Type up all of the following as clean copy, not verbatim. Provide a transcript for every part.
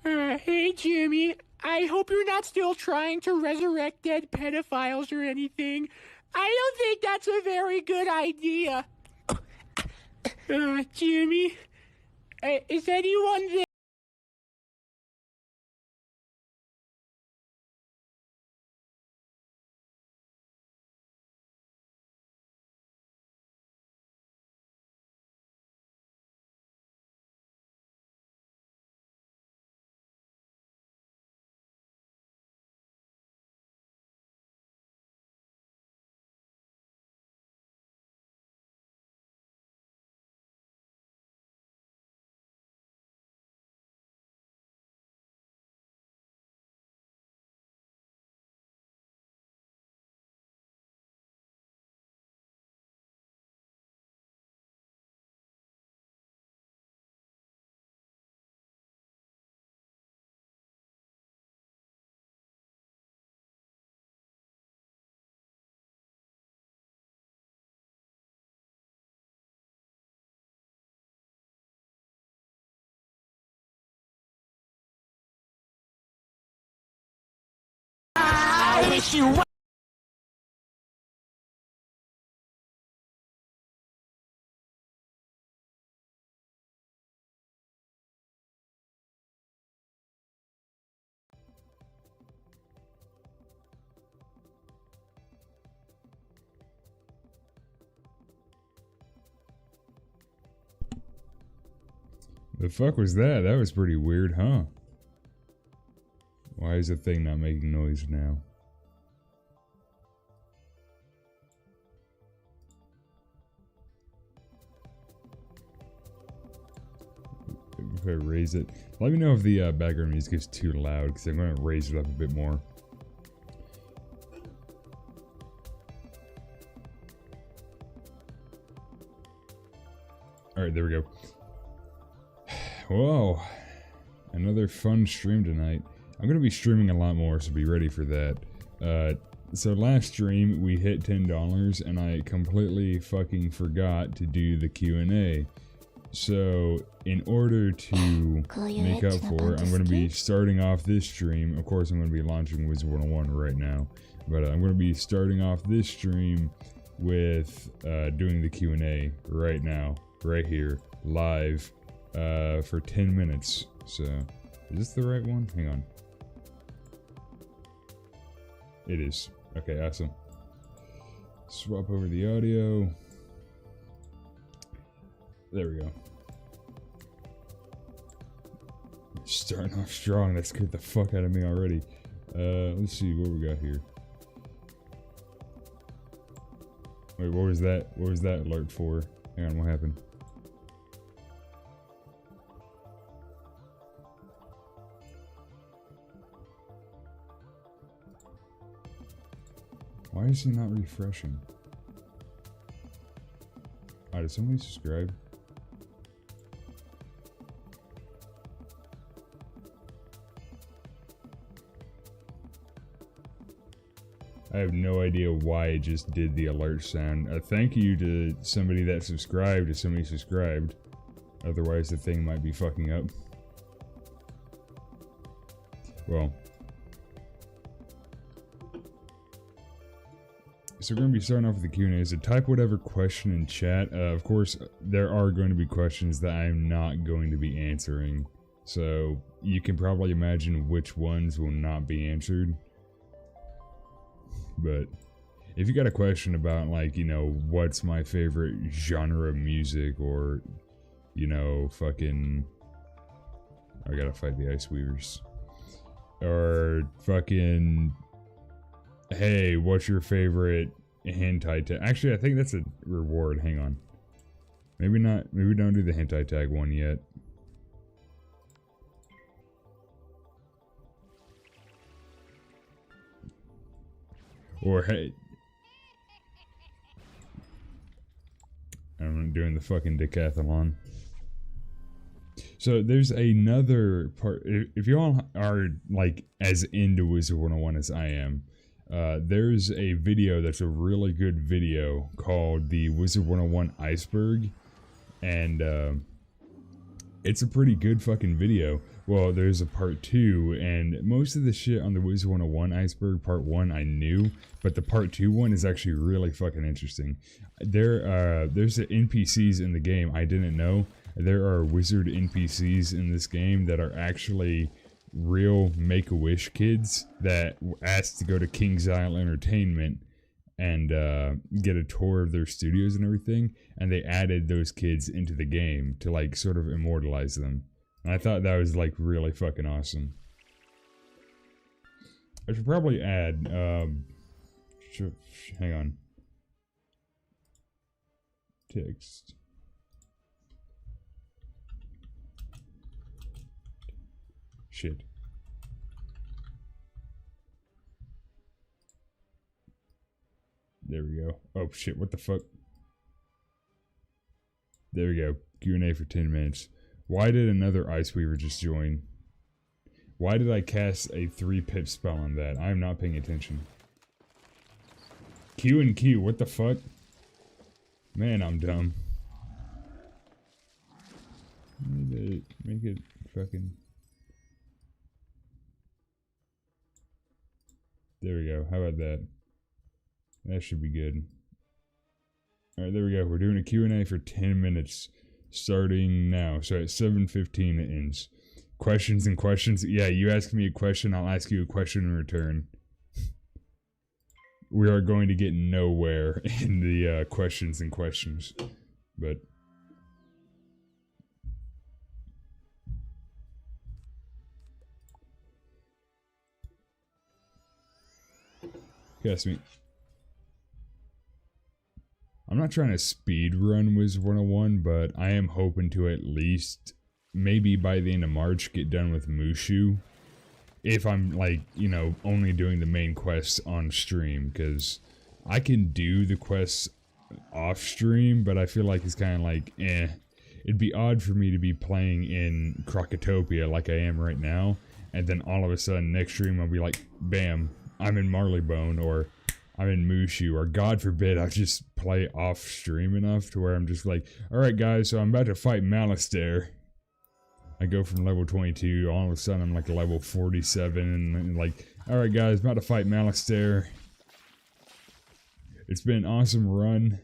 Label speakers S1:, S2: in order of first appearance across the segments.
S1: Hey, Jimmy. I hope you're not still trying to resurrect dead pedophiles or anything. I don't think that's a very good idea. Jimmy, is anyone there? I wish you well.
S2: The fuck was that? That was pretty weird, huh? Why is the thing not making noise now? If I raise it, let me know if the background music is too loud, because I'm going to raise it up a bit more. Alright, there we go. Whoa. Another fun stream tonight. I'm going to be streaming a lot more, so be ready for that. So last stream, we hit $10, and I completely fucking forgot to do the Q&A. So, in order to make up for it, I'm going to be starting off this stream. Of course, I'm going to be launching Wizard 101 right now. But I'm going to be starting off this stream with doing the Q&A right now. Right here. Live. For 10 minutes. So, is this the right one? Hang on. It is. Okay, awesome. Swap over the audio. There we go. Starting off strong. That scared the fuck out of me already. Let's see what we got here. Wait, what was that? What was that alert for? Hang on, what happened? Why is he not refreshing? Oh, did somebody subscribe? I have no idea why it just did the alert sound. Thank you to somebody that subscribed, if somebody subscribed. Otherwise the thing might be fucking up. Well. So we're going to be starting off with the Q&A. So type whatever question in chat. Of course, there are going to be questions that I'm not going to be answering. So you can probably imagine which ones will not be answered. But if you got a question about, like, you know, what's my favorite genre of music, or, you know, fucking... I gotta fight the Ice Weavers. Or fucking... Hey, what's your favorite hentai tag? Actually, I think that's a reward. Hang on. Maybe not. Maybe don't do the hentai tag one yet. Or hey, I'm doing the fucking decathlon. So there's another part. If you all are like as into Wizard 101 as I am, there's a video that's a really good video called the Wizard 101 Iceberg, and it's a pretty good fucking video. Well, there's a part 2, and most of the shit on the Wizard 101 iceberg part 1 I knew, but the part 2 one is actually really fucking interesting. There's the NPCs in the game I didn't know. There are wizard NPCs in this game that are actually real Make-A-Wish kids that asked to go to King's Isle Entertainment and get a tour of their studios and everything, and they added those kids into the game to like sort of immortalize them. And I thought that was like really fucking awesome. I should probably add hang on. Text. Shit. There we go. Oh shit, what the fuck? There we go. Q&A for 10 minutes. Why did another Ice Weaver just join? Why did I cast a 3-pip spell on that? I am not paying attention. Q and Q, what the fuck? Man, I'm dumb. Make it fucking... There we go. How about that? That should be good. Alright, there we go. We're doing a Q&A for 10 minutes. Starting now. So at 7:15 it ends. Questions and questions. Yeah, you ask me a question, I'll ask you a question in return. We are going to get nowhere in the questions and questions. But... Guess me. I'm not trying to speed run Wizard 101, but I am hoping to at least, maybe by the end of March, get done with Mushu. If I'm, like, you know, only doing the main quests on stream, because I can do the quests off stream, but I feel like it's kind of like, eh. It'd be odd for me to be playing in Crocotopia like I am right now, and then all of a sudden, next stream, I'll be like, bam, I'm in Marleybone, or I'm in Mushu, or God forbid I just play off stream enough to where I'm just like, alright guys, so I'm about to fight Malistaire. I go from level 22, all of a sudden I'm like level 47, and like, alright guys, about to fight Malistaire. It's been an awesome run.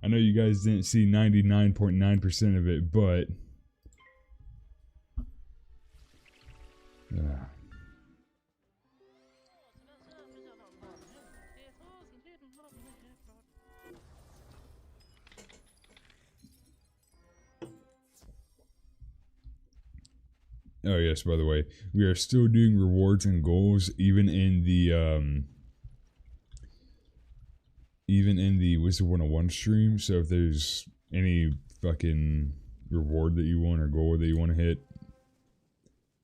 S2: I know you guys didn't see 99.9% of it, but... Oh yes, by the way, we are still doing rewards and goals even in the Wizard 101 stream. So if there's any fucking reward that you want or goal that you want to hit,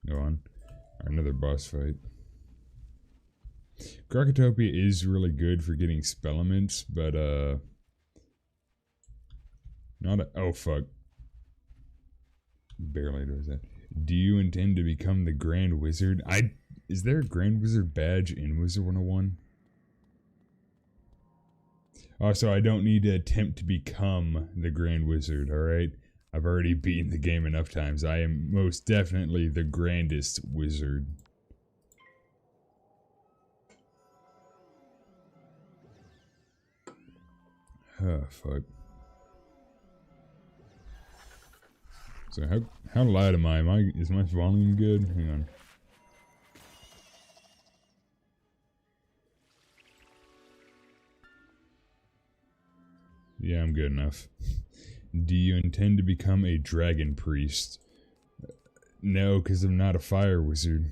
S2: go on. Another boss fight. Crocotopia is really good for getting spell elements, but not a oh fuck. Barely does that. Do you intend to become the Grand Wizard? Is there a Grand Wizard badge in Wizard 101? Oh, so I don't need to attempt to become the Grand Wizard, alright? I've already beaten the game enough times. I am most definitely the grandest wizard. Oh, fuck. So how loud am I? Is my volume good? Hang on. Yeah, I'm good enough. Do you intend to become a dragon priest? No, because I'm not a fire wizard.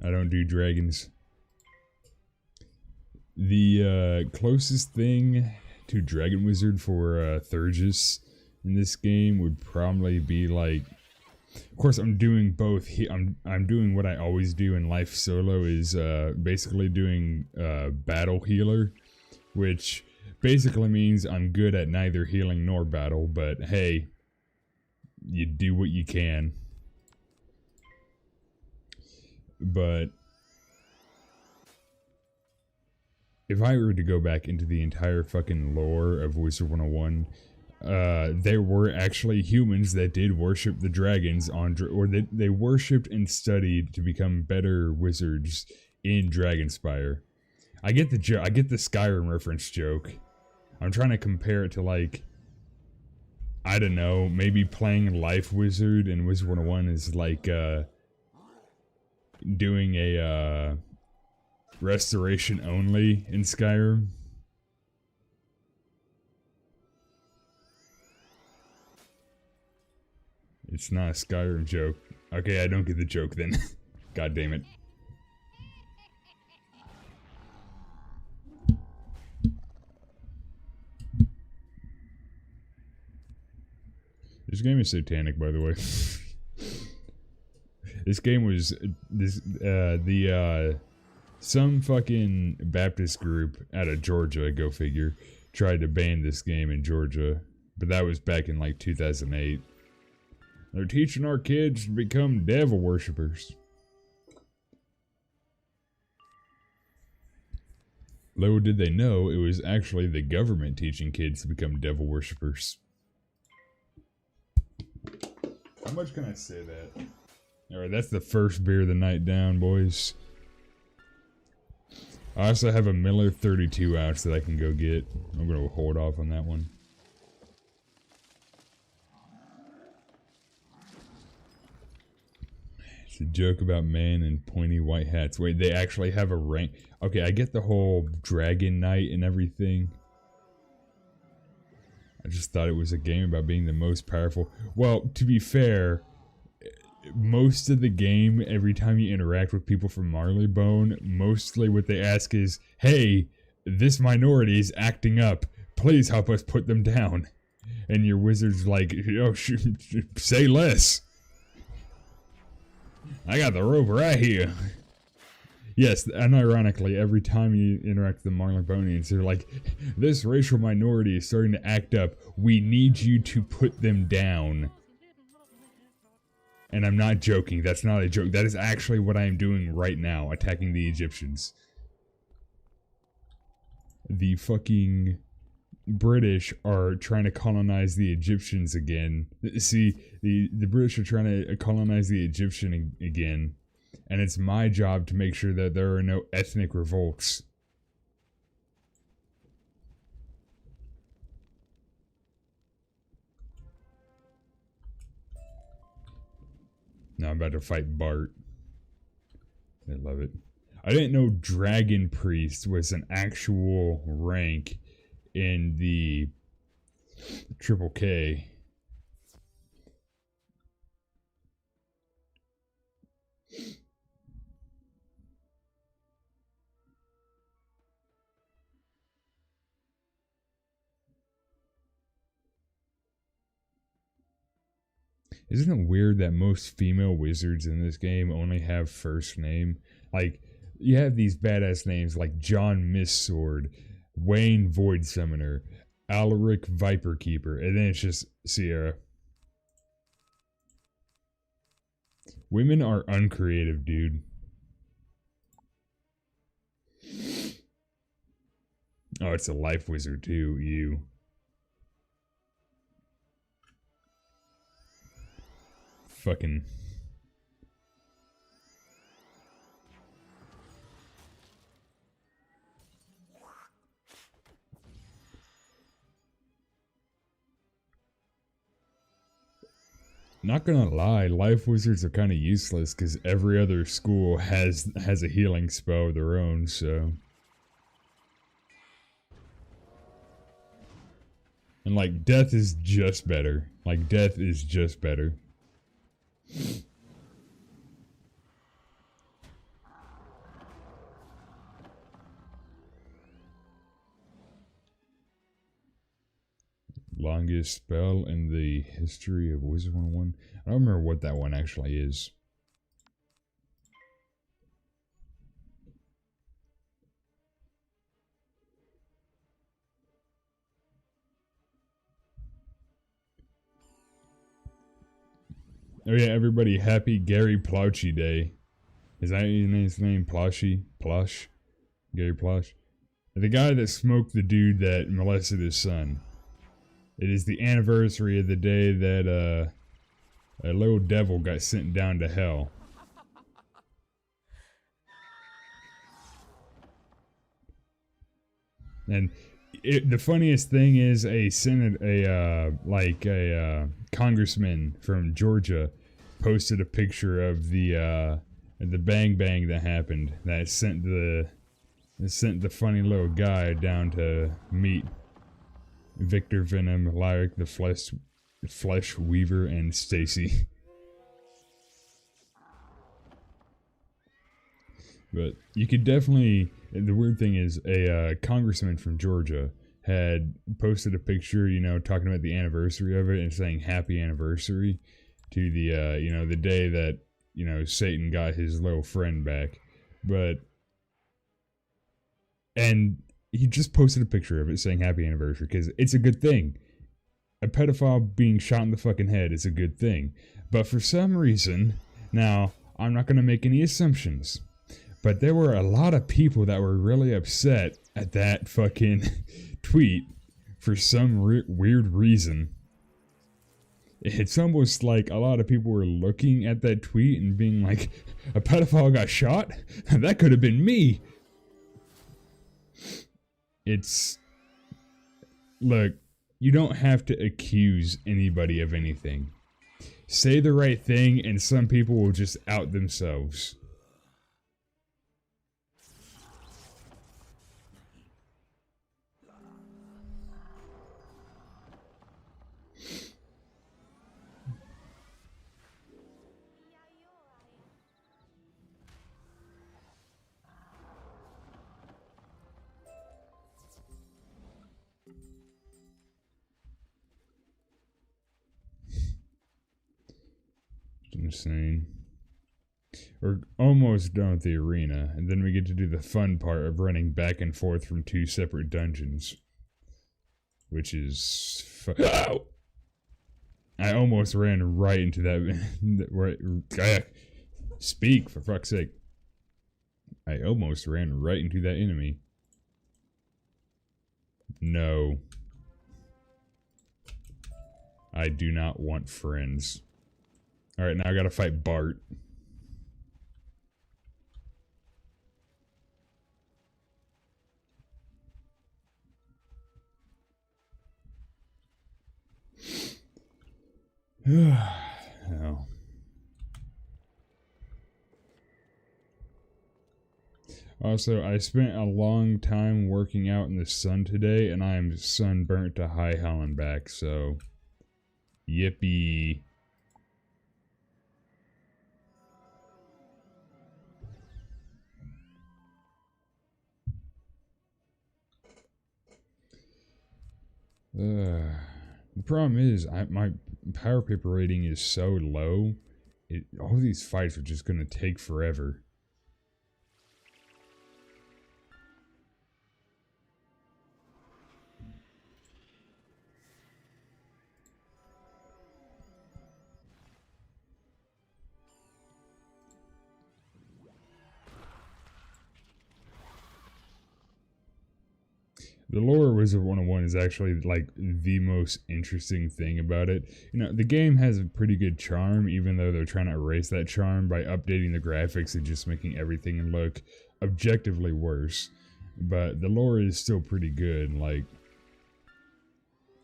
S2: I don't do dragons. The closest thing to dragon wizard for Thurgis in this game would probably be like, of course I'm doing both. I'm doing what I always do in life solo, is basically doing battle healer, which basically means I'm good at neither healing nor battle, but hey, you do what you can. But if I were to go back into the entire fucking lore of Wizard 101, there were actually humans that did worship the dragons or they worshipped and studied to become better wizards in Dragonspire. I get the I get the Skyrim reference joke. I'm trying to compare it to, like, I don't know, maybe playing Life Wizard and Wizard 101 is like doing a restoration only in Skyrim. It's not a Skyrim joke. Okay, I don't get the joke then. God damn it. This game is satanic, by the way. This game was some fucking Baptist group out of Georgia, go figure, tried to ban this game in Georgia, but that was back in like 2008. They're teaching our kids to become devil worshippers. Little did they know it was actually the government teaching kids to become devil worshippers. How much can I say that? Alright, that's the first beer of the night down, boys. I also have a Miller 32 ounce that I can go get. I'm gonna hold off on that one. It's a joke about man in pointy white hats. Wait, they actually have a rank. Okay, I get the whole Dragon Knight and everything. I just thought it was a game about being the most powerful. Well, to be fair, most of the game, every time you interact with people from Marleybone, mostly what they ask is, hey, this minority is acting up. Please help us put them down. And your wizard's like, oh, say less. I got the rope right here. Yes, unironically, every time you interact with the Marleybonians, they're like, this racial minority is starting to act up. We need you to put them down. And I'm not joking. That's not a joke. That is actually what I am doing right now, attacking the Egyptians. The fucking British are trying to colonize the Egyptians again. See, the British are trying to colonize the Egyptian again. And it's my job to make sure that there are no ethnic revolts. Now I'm about to fight Bart. I love it. I didn't know Dragon Priest was an actual rank in the Triple K. Isn't it weird that most female wizards in this game only have first name? Like, you have these badass names like John Mistsword, Wayne Void Summoner, Alaric Viper Keeper, and then it's just Sierra. Women are uncreative, dude. Oh, it's a life wizard too, you. Fucking... Not gonna lie, life wizards are kind of useless because every other school has a healing spell of their own, so... And like, death is just better. Like, death is just better. Longest spell in the history of Wizard 101. I don't remember what that one actually is. Oh yeah, everybody, happy Gary Plauchy Day. Is that his name? Plauchy? Plush? Gary Plush? The guy that smoked the dude that molested his son. It is the anniversary of the day that a little devil got sent down to hell. And the funniest thing is a congressman from Georgia posted a picture of the bang bang that happened that sent the funny little guy down to meet Victor Venom, Lyric the Flesh Weaver, and Stacy. But you could definitely. The weird thing is, a congressman from Georgia had posted a picture, you know, talking about the anniversary of it and saying happy anniversary to the, you know, the day that, you know, Satan got his little friend back. And he just posted a picture of it saying happy anniversary because it's a good thing. A pedophile being shot in the fucking head is a good thing. But for some reason, now, I'm not going to make any assumptions, but there were a lot of people that were really upset at that fucking tweet for some weird reason. It's almost like a lot of people were looking at that tweet and being like, a pedophile got shot? That could have been me. Look, you don't have to accuse anybody of anything. Say the right thing and some people will just out themselves. Insane. We're almost done with the arena, and then we get to do the fun part of running back and forth from 2 separate dungeons. Which is Ow! I almost ran right into that. Speak, for fuck's sake. I almost ran right into that enemy. No. I do not want friends. Alright, now I gotta fight Bart. Oh. Also, I spent a long time working out in the sun today, and I am sunburnt to high hell and back, so... Yippee. The problem is, my power paper rating is so low, all these fights are just gonna take forever. The Lore Wizard 101 is actually like the most interesting thing about it. You know, the game has a pretty good charm, even though they're trying to erase that charm by updating the graphics and just making everything look objectively worse. But the lore is still pretty good. Like,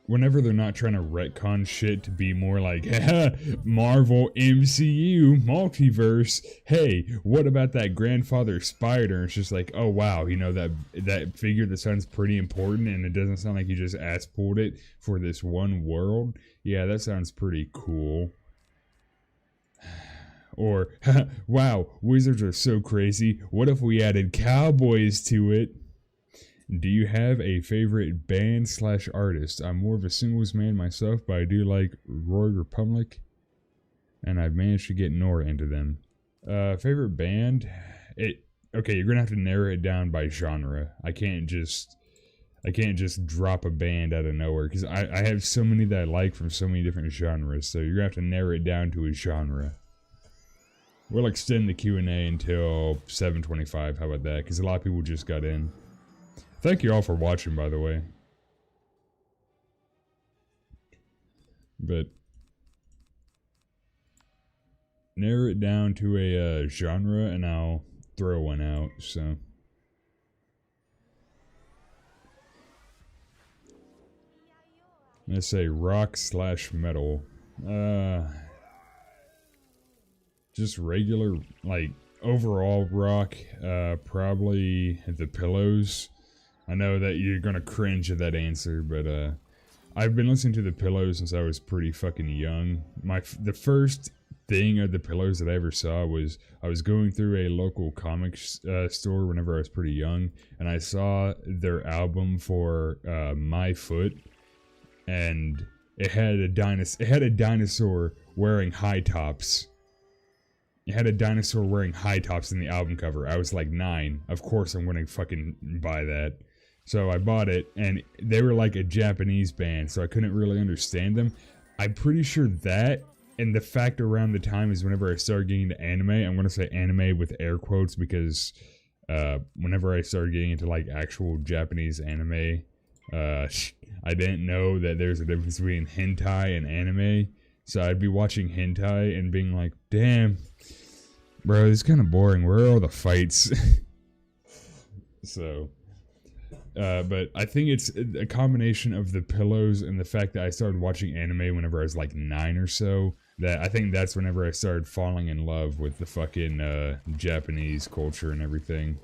S2: whenever they're not trying to retcon shit to be more like, haha, Marvel MCU multiverse, hey, what about that grandfather spider? It's just like, oh wow, you know, that figure that sounds pretty important and it doesn't sound like you just ass pulled it for this one world. Yeah, that sounds pretty cool. Or, wow, wizards are so crazy, what if we added cowboys to it? Do you have a favorite band / artist? I'm more of a singles man myself, but I do like Roy Republic, and I've managed to get Nora into them. Favorite band? Okay, you're gonna have to narrow it down by genre. I can't just drop a band out of nowhere, because I have so many that I like from so many different genres, so you're gonna have to narrow it down to a genre. We'll extend the Q&A until 7:25, how about that? Because a lot of people just got in. Thank you all for watching, by the way. But narrow it down to a genre and I'll throw one out, so. Let's say rock / metal. Just regular, like, overall rock. Probably The Pillows. I know that you're gonna cringe at that answer, but I've been listening to The Pillows since I was pretty fucking young. The first thing of The Pillows that I ever saw was I was going through a local comics store whenever I was pretty young, and I saw their album for My Foot, and it had a dinosaur wearing high tops. It had a dinosaur wearing high tops in the album cover. I was like 9. Of course I'm gonna fucking buy that. So I bought it, and they were like a Japanese band, so I couldn't really understand them. I'm pretty sure that, and the fact around the time is whenever I started getting into anime. I'm going to say anime with air quotes because whenever I started getting into like actual Japanese anime, I didn't know that there's a difference between hentai and anime. So I'd be watching hentai and being like, damn, bro, this is kind of boring. Where are all the fights? So... but I think it's a combination of The Pillows and the fact that I started watching anime whenever I was like 9 or so. That I think that's whenever I started falling in love with the fucking Japanese culture and everything.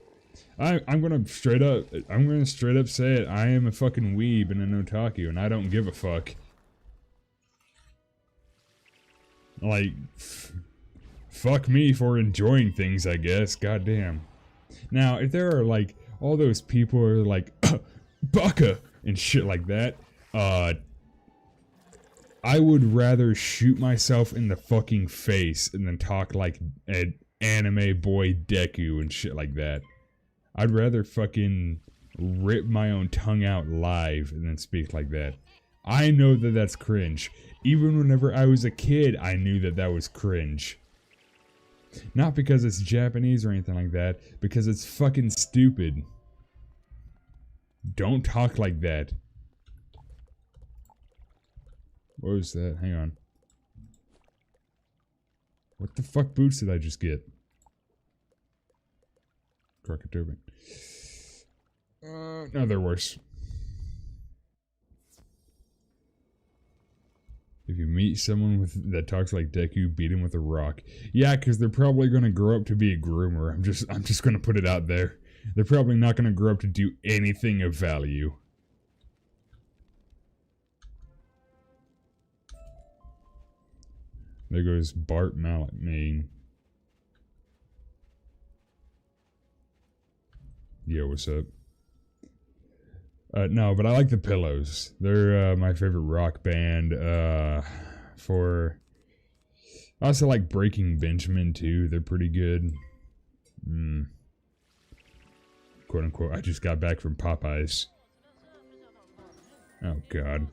S2: I'm gonna straight up say it. I am a fucking weeb and an otaku, and I don't give a fuck. Like, fuck me for enjoying things, I guess. Goddamn. Now, if there are like all those people who are like, baka, and shit like that, I would rather shoot myself in the fucking face and then talk like an anime boy Deku and shit like that. I'd rather fucking rip my own tongue out live and then speak like that. I know that that's cringe. Even whenever I was a kid, I knew that that was cringe. Not because it's Japanese or anything like that, because it's fucking stupid. Don't talk like that. What was that? Hang on. What the fuck boots did I just get? Krakatobi. No, they're worse. If you meet someone that talks like Deku, beat him with a rock. Yeah, because they're probably going to grow up to be a groomer. I'm just going to put it out there. They're probably not going to grow up to do anything of value. There goes Bart Mallet, Maine. Yo, what's up? No, but I like The Pillows. They're my favorite rock band. I also like Breaking Benjamin too. They're pretty good. Quote unquote. I just got back from Popeyes. Oh God.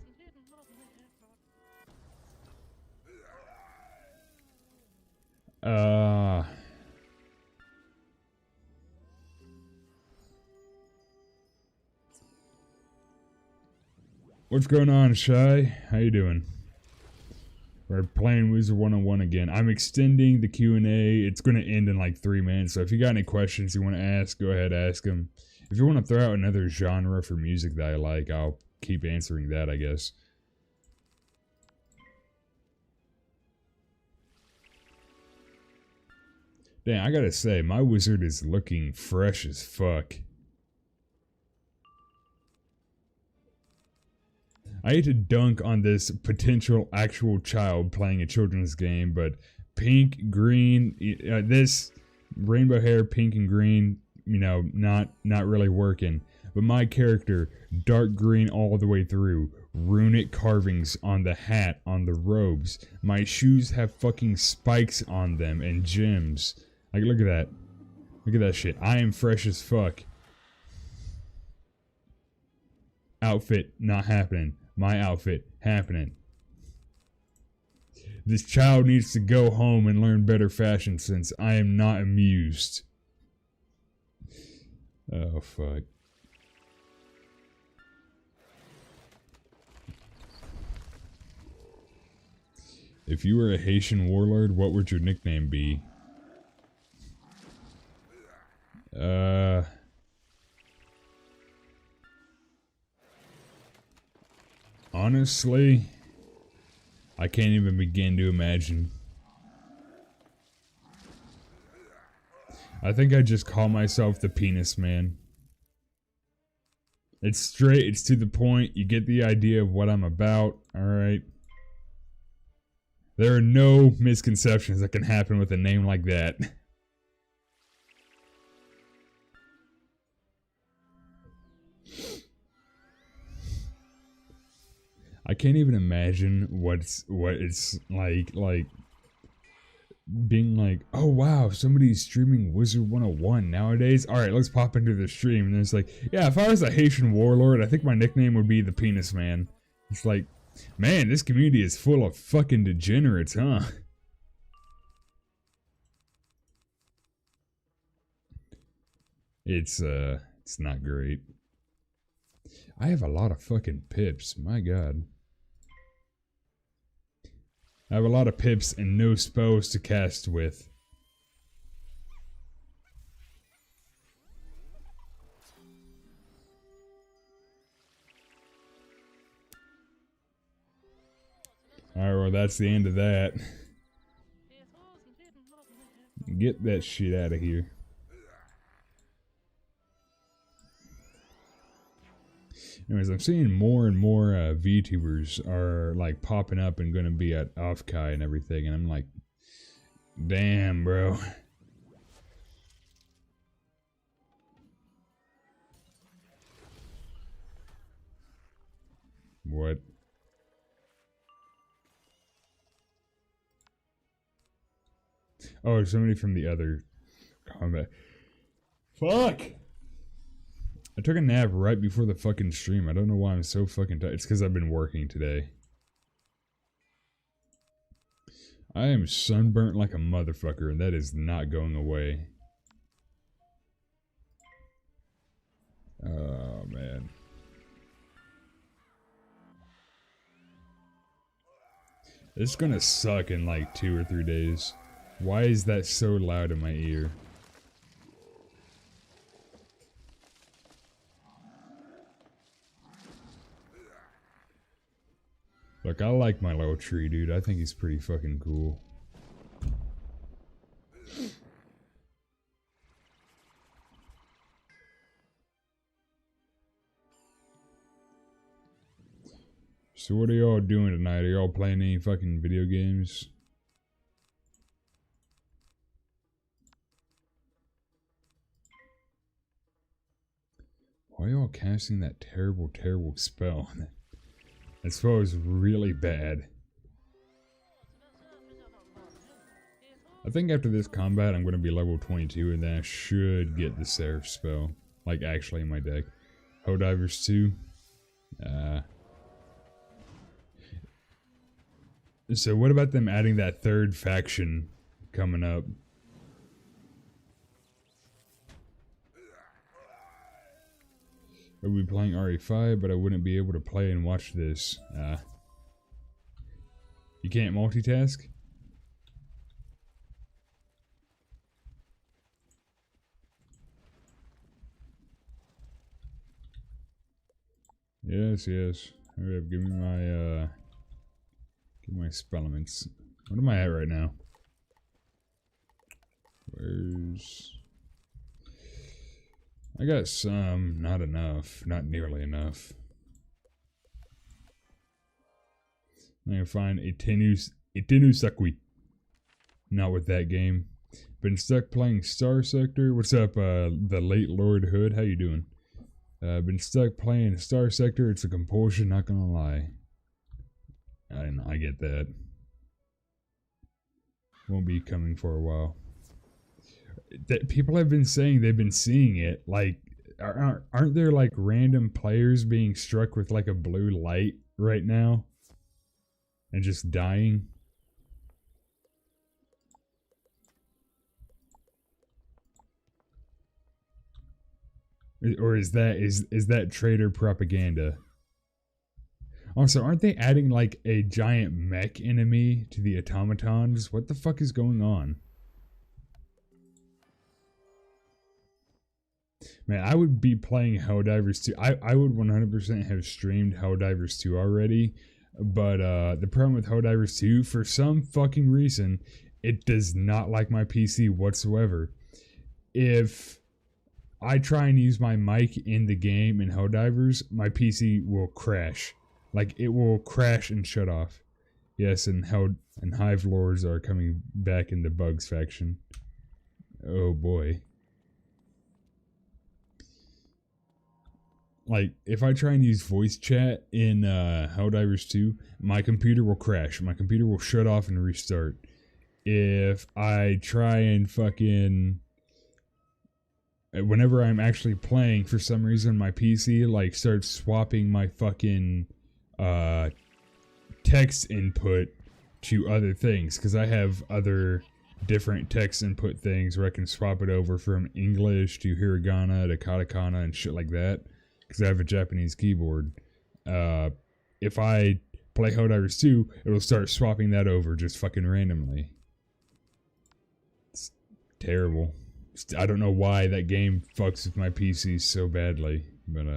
S2: What's going on, Shy? How you doing? We're playing Wizard 101 again. I'm extending the Q&A. It's going to end in like 3 minutes, so if you got any questions you want to ask, go ahead, ask them. If you want to throw out another genre for music that I like, I'll keep answering that, I guess. Damn, I gotta say, my wizard is looking fresh as fuck. I hate to dunk on this potential actual child playing a children's game, but pink, green, this rainbow hair, pink and green, you know, not really working. But my character, dark green all the way through, runic carvings on the hat, on the robes. My shoes have fucking spikes on them and gems. Like, look at that. Look at that shit. I am fresh as fuck. Outfit, not happening. My outfit, happening. This child needs to go home and learn better fashion sense. I am not amused. Oh, fuck. If you were a Haitian warlord, what would your nickname be? Honestly, I can't even begin to imagine. I think I just call myself the Penis Man. It's straight, it's to the point, you get the idea of what I'm about, alright? There are no misconceptions that can happen with a name like that. I can't even imagine what it's like being like, oh wow, somebody's streaming Wizard 101 nowadays. Alright, let's pop into the stream. And it's like, yeah, if I was a Haitian warlord, I think my nickname would be the Penis Man. It's like, man, this community is full of fucking degenerates, huh? It's not great. I have a lot of fucking pips, my god. I have a lot of pips and no spells to cast with. Alright, well that's the end of that. Get that shit out of here. Anyways, I'm seeing more and more VTubers are like popping up and gonna be at Offkai and everything, and I'm like, damn, bro. What? Oh, somebody from the other combat. Fuck! I took a nap right before the fucking stream. I don't know why I'm so fucking tired. It's because I've been working today. I am sunburnt like a motherfucker, and that is not going away. Oh, man. It's gonna suck in like 2 or 3 days. Why is that so loud in my ear? Look, I like my little tree, dude. I think he's pretty fucking cool. So what are y'all doing tonight? Are y'all playing any fucking video games? Why are y'all casting that terrible, terrible spell? That spell is really bad. I think after this combat, I'm going to be level 22, and then I should get the Seraph spell. Like, actually in my deck. Hodivers 2. So what about them adding that third faction coming up? I would be playing RE5, but I wouldn't be able to play and watch this. You can't multitask? Yes, yes. Okay, give me my spellements. What am I at right now? Where's... I got some, not enough, not nearly enough. I'm gonna find Itenu Sakui. Not with that game. Been stuck playing Star Sector. What's up, the late Lord Hood? How you doing? Been stuck playing Star Sector. It's a compulsion, not gonna lie. I get that. Won't be coming for a while. That people have been saying they've been seeing it. Like, aren't there like random players being struck with like a blue light right now and just dying? Or is that traitor propaganda? Also, aren't they adding like a giant mech enemy to the automatons? What the fuck is going on? Man, I would be playing Helldivers 2. I would 100% have streamed Helldivers 2 already. But the problem with Helldivers 2, for some fucking reason, it does not like my PC whatsoever. If I try and use my mic in the game in Helldivers, my PC will crash. Like, it will crash and shut off. Yes, and Hive Lords are coming back in the Bugs faction. Oh boy. Like, if I try and use voice chat in Helldivers 2, my computer will crash. My computer will shut off and restart. If I try and fucking... Whenever I'm actually playing, for some reason, my PC, like, starts swapping my fucking text input to other things. Because I have other different text input things where I can swap it over from English to hiragana to katakana and shit like that. Because I have a Japanese keyboard. If I play Helldivers 2, it'll start swapping that over just fucking randomly. It's terrible. I don't know why that game fucks with my PC so badly, but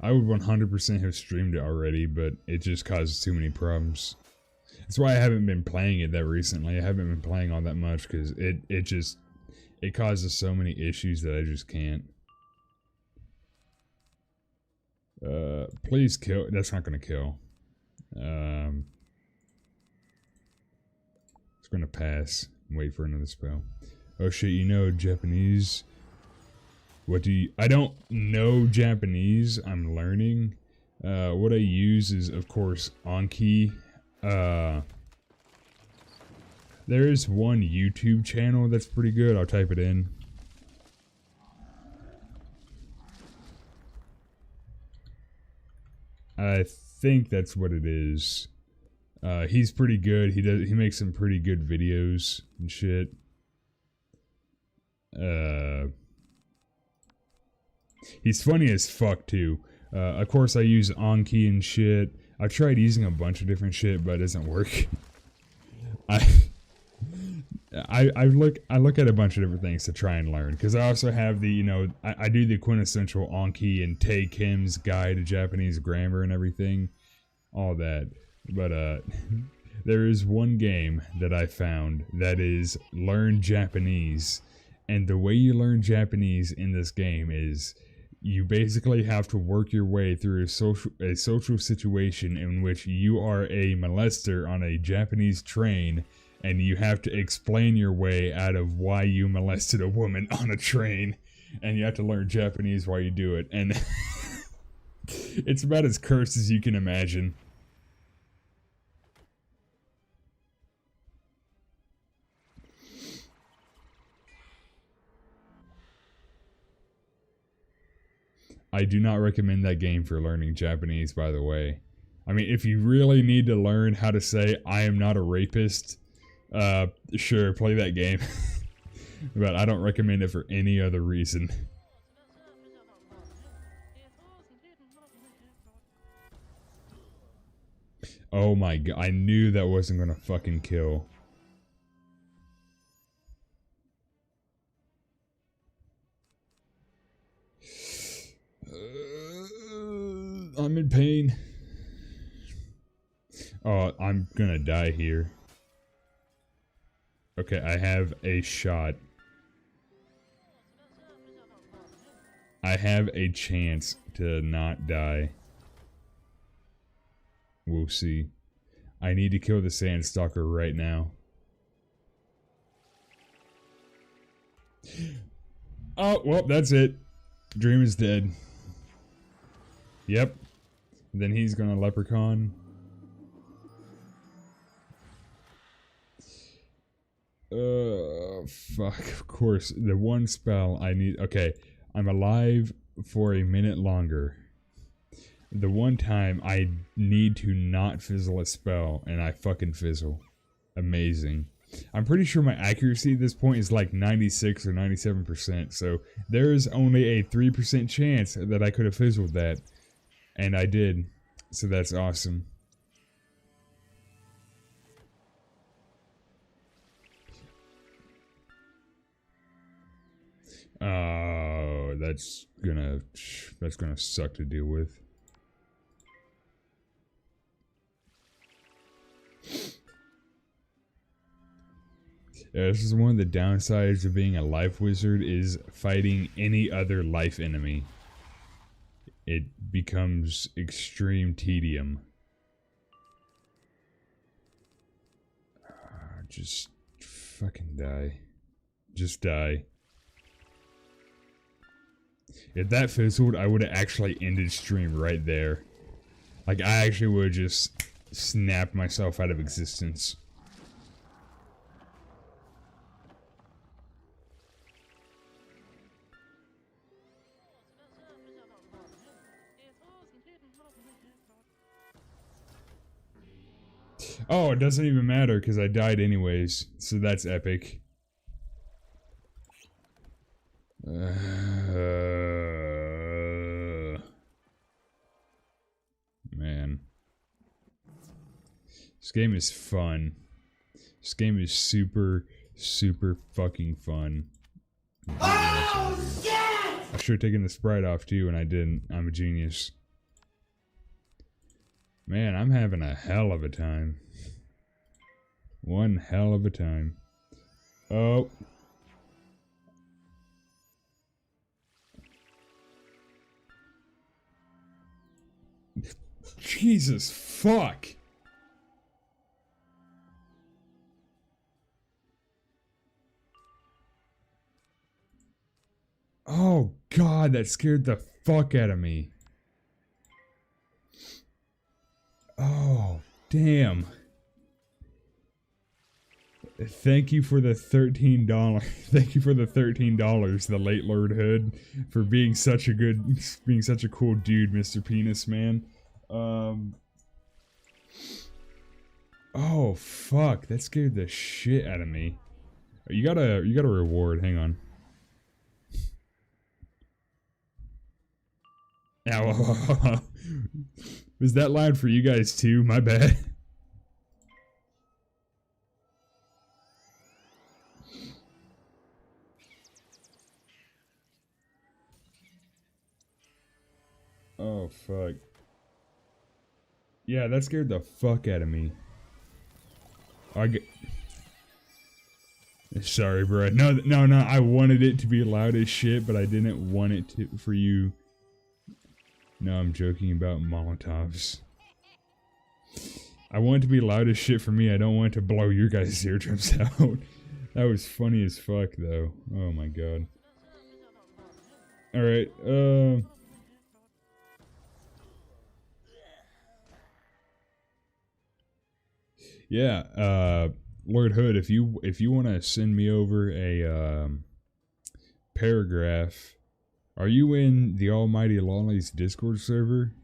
S2: I would 100% have streamed it already, but it just causes too many problems. That's why I haven't been playing it that recently. I haven't been playing all that much because it causes so many issues that I just can't. Please kill. That's not gonna kill. It's gonna pass. Wait for another spell. Oh shit, you know Japanese. What do you... I don't know Japanese. I'm learning. What I use is, of course, Anki. There is one YouTube channel that's pretty good. I'll type it in. I think that's what it is. He's pretty good. He makes some pretty good videos and shit. He's funny as fuck too. Of course I use Anki and shit. I've tried using a bunch of different shit, but it doesn't work. I look at a bunch of different things to try and learn, because I also have the, you know, I do the quintessential Anki and Tae Kim's guide to Japanese grammar and everything, all that. But there is one game that I found that is learn Japanese, and the way you learn Japanese in this game is you basically have to work your way through a social situation in which you are a molester on a Japanese train. And you have to explain your way out of why you molested a woman on a train. And you have to learn Japanese while you do it. And it's about as cursed as you can imagine. I do not recommend that game for learning Japanese, by the way. I mean, if you really need to learn how to say, I am not a rapist... sure, play that game. But I don't recommend it for any other reason. Oh my god, I knew that wasn't gonna fucking kill. I'm in pain. Oh, I'm gonna die here. Okay, I have a shot. I have a chance to not die. We'll see. I need to kill the Sandstalker right now. Oh, well, that's it. Dream is dead. Yep. Then he's gonna leprechaun. Fuck, of course. The one spell I need... Okay, I'm alive for a minute longer. The one time I need to not fizzle a spell, and I fucking fizzle. Amazing. I'm pretty sure my accuracy at this point is like 96 or 97%, so there is only a 3% chance that I could have fizzled that, and I did, so that's awesome. Oh, that's gonna suck to deal with. This is one of the downsides of being a life wizard, is fighting any other life enemy. It becomes extreme tedium. Just fucking die. Just die. If that fizzled, I would have actually ended stream right there. Like, I actually would have just snapped myself out of existence. Oh, it doesn't even matter because I died anyways, so that's epic. Man. This game is fun. This game is super, super fucking fun. Oh, shit! I should have taken the sprite off too, and I didn't. I'm a genius. Man, I'm having a hell of a time. One hell of a time. Oh. Jesus fuck. Oh god, that scared the fuck out of me. Oh, damn. Thank you for the $13. Thank you for the $13, the late Lord Hood, for being such a cool dude, Mr. Penis Man. Oh fuck, that scared the shit out of me. You got a reward, hang on. Ow. Was that loud for you guys too? My bad. Oh fuck. Yeah, that scared the fuck out of me. Sorry, bro. No, I wanted it to be loud as shit, but I didn't want it to for you. No, I'm joking about Molotovs. I want it to be loud as shit for me. I don't want it to blow your guys' eardrums out. That was funny as fuck, though. Oh my god. Alright, yeah, Lord Hood, if you want to send me over a paragraph, are you in the Almighty Lolly's Discord server?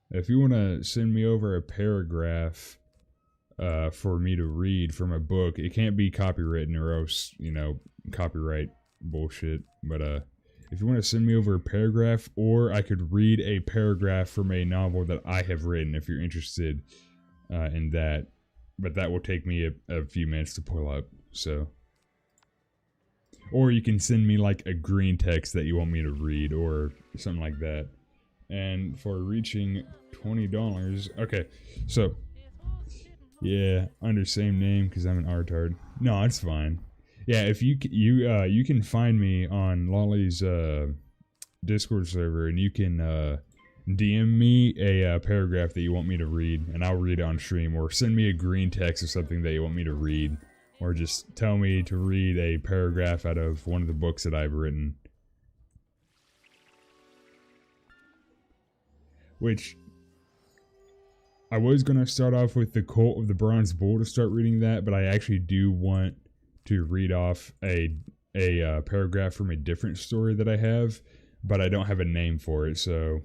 S2: If you want to send me over a paragraph for me to read from a book, it can't be copywritten or else, you know, copyright bullshit, but if you want to send me over a paragraph, or I could read a paragraph from a novel that I have written if you're interested in that, but that will take me a few minutes to pull up, so. Or you can send me like a green text that you want me to read or something like that. And for reaching $20, okay, so, yeah, under same name because I'm an artard. No, it's fine. Yeah, if you can find me on Lolly's Discord server, and you can DM me a paragraph that you want me to read, and I'll read it on stream, or send me a green text or something that you want me to read, or just tell me to read a paragraph out of one of the books that I've written. Which, I was going to start off with the Cult of the Bronze Bull to start reading that, but I actually do want to read off a paragraph from a different story that I have, but I don't have a name for it, so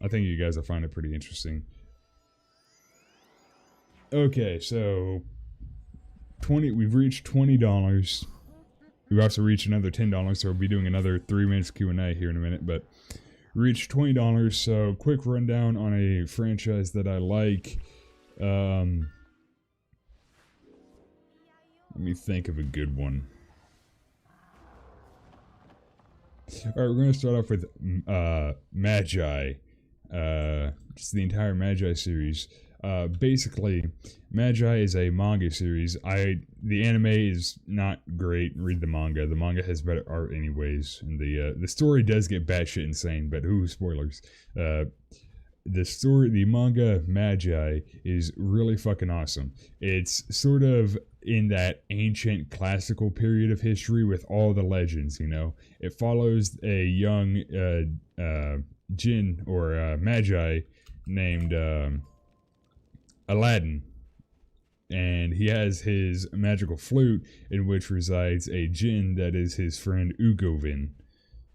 S2: I think you guys will find it pretty interesting. Okay, so we've reached $20. We've also reached another $10, so we'll be doing another 3 minutes Q&A here in a minute, but we reached $20, so quick rundown on a franchise that I like. Let me think of a good one. Alright, we're going to start off with Magi. Just the entire Magi series. Basically, Magi is a manga series. The anime is not great. Read the manga. The manga has better art anyways. And the story does get batshit insane, but spoilers. The manga Magi is really fucking awesome. It's sort of in that ancient classical period of history with all the legends, you know. It follows a young jinn or Magi named Aladdin, and he has his magical flute in which resides a jinn that is his friend Ugovin.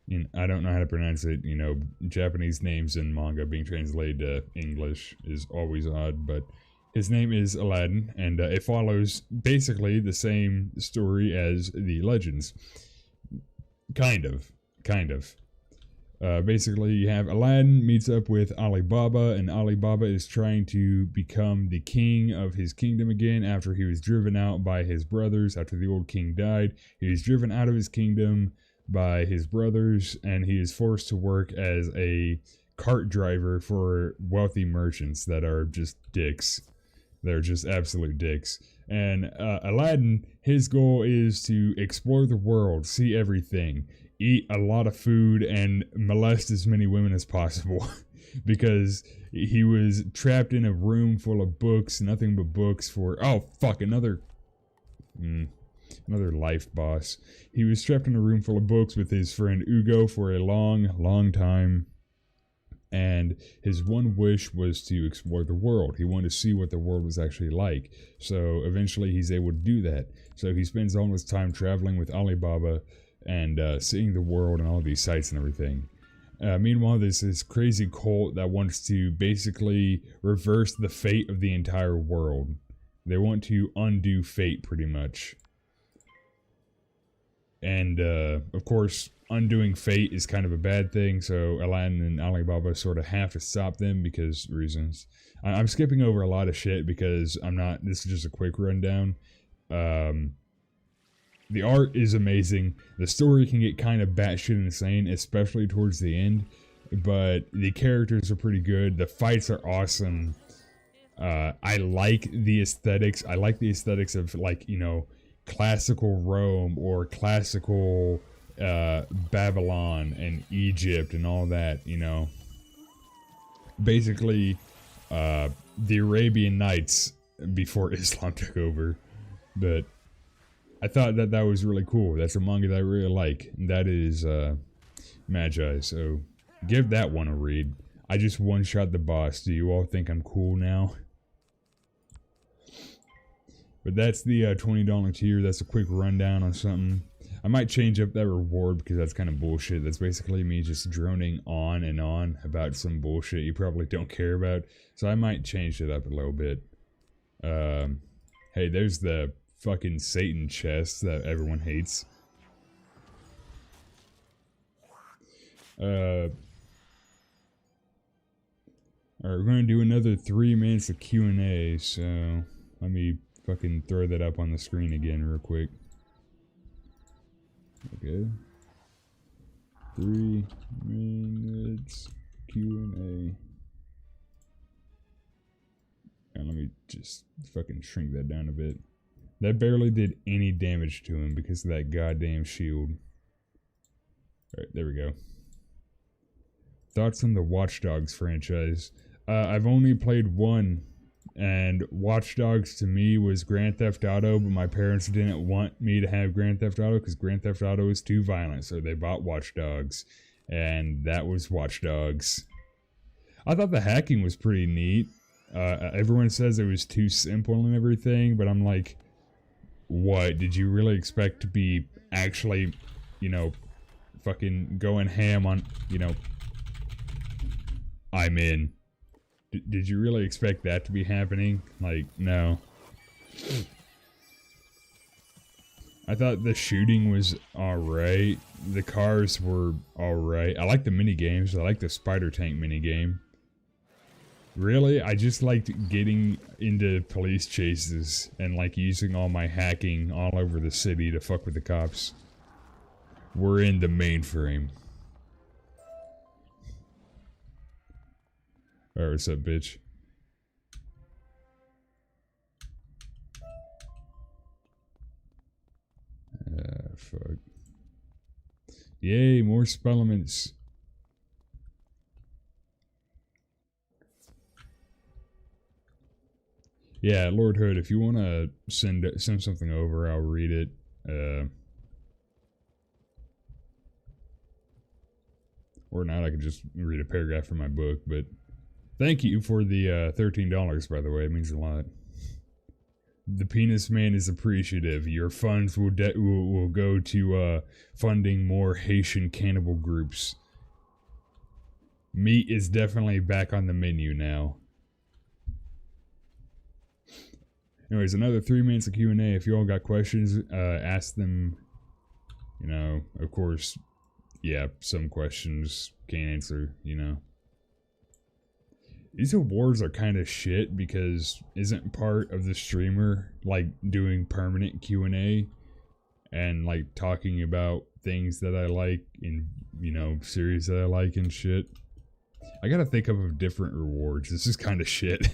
S2: And I don't know how to pronounce it, you know, Japanese names in manga being translated to English is always odd, but his name is Aladdin, and it follows basically the same story as the legends. Kind of. Basically, you have Aladdin meets up with Alibaba, and Alibaba is trying to become the king of his kingdom again after he was driven out by his brothers. After the old king died, he was driven out of his kingdom by his brothers, and he is forced to work as a cart driver for wealthy merchants that are just dicks. They're just absolute dicks. And Aladdin, his goal is to explore the world, see everything, eat a lot of food, and molest as many women as possible. Because he was trapped in a room full of books, nothing but books for... Oh, fuck, another life boss. He was trapped in a room full of books with his friend Ugo for a long time. And his one wish was to explore the world. He wanted to see what the world was actually like. So eventually he's able to do that. So he spends all his time traveling with Alibaba and seeing the world and all these sights and everything. Meanwhile, there's this crazy cult that wants to basically reverse the fate of the entire world. They want to undo fate, pretty much. And, of course, undoing fate is kind of a bad thing, so Aladdin and Alibaba sort of have to stop them because reasons. I'm skipping over a lot of shit because this is just a quick rundown. The art is amazing. The story can get kind of batshit insane, especially towards the end, but the characters are pretty good. The fights are awesome. I like the aesthetics. I like the aesthetics of, like, you know, classical Rome or classical Babylon and Egypt and all that, you know. Basically, the Arabian Nights before Islam took over. But I thought that was really cool. That's a manga that I really like. And that is Magi. So give that one a read. I just one-shot the boss. Do you all think I'm cool now? But that's the $20 tier. That's a quick rundown on something. I might change up that reward because that's kind of bullshit. That's basically me just droning on and on about some bullshit you probably don't care about. So I might change it up a little bit. Hey, there's the fucking Satan chest that everyone hates. Alright, we're going to do another 3 minutes of Q&A, so let me fucking throw that up on the screen again real quick. Okay. 3 minutes Q&A. And let me just fucking shrink that down a bit. That barely did any damage to him because of that goddamn shield. Alright, there we go. Thoughts on the Watch Dogs franchise? I've only played one, and Watch Dogs to me was Grand Theft Auto, but my parents didn't want me to have Grand Theft Auto because Grand Theft Auto is too violent, so they bought Watch Dogs, and that was Watch Dogs. I thought the hacking was pretty neat. Everyone says it was too simple and everything, but I'm like, what? Did you really expect to be actually, you know, fucking going ham on, you know, I'm in. Did you really expect that to be happening? Like, no. I thought the shooting was alright. The cars were alright. I like the mini games. I like the spider tank mini game. Really, I just liked getting into police chases and like using all my hacking all over the city to fuck with the cops. We're in the mainframe. Alright, what's up, bitch? Fuck. Yay, more spellements. Yeah, Lord Hood, if you want to send something over, I'll read it. Or not, I could just read a paragraph from my book, but thank you for the $13, by the way. It means a lot. The Penis Man is appreciative. Your funds will go to funding more Haitian cannibal groups. Meat is definitely back on the menu now. Anyways, another 3 minutes of Q&A. If you all got questions, ask them. You know, of course, yeah, some questions can't answer, you know. These awards are kind of shit because isn't part of the streamer like doing permanent Q&A and like talking about things that I like in, you know, series that I like and shit. I gotta think of different rewards. This is kind of shit.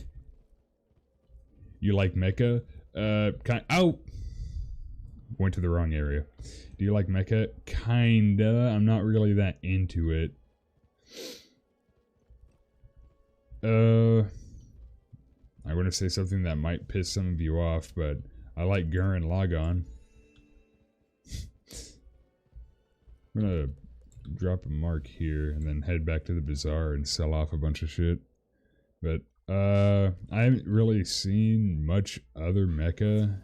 S2: You like mecha? Oh! Went to the wrong area. Do you like mecha? Kinda. I'm not really that into it. I'm gonna say something that might piss some of you off, but I like Gurren Lagann. I'm gonna drop a mark here and then head back to the bazaar and sell off a bunch of shit. But, I haven't really seen much other mecha.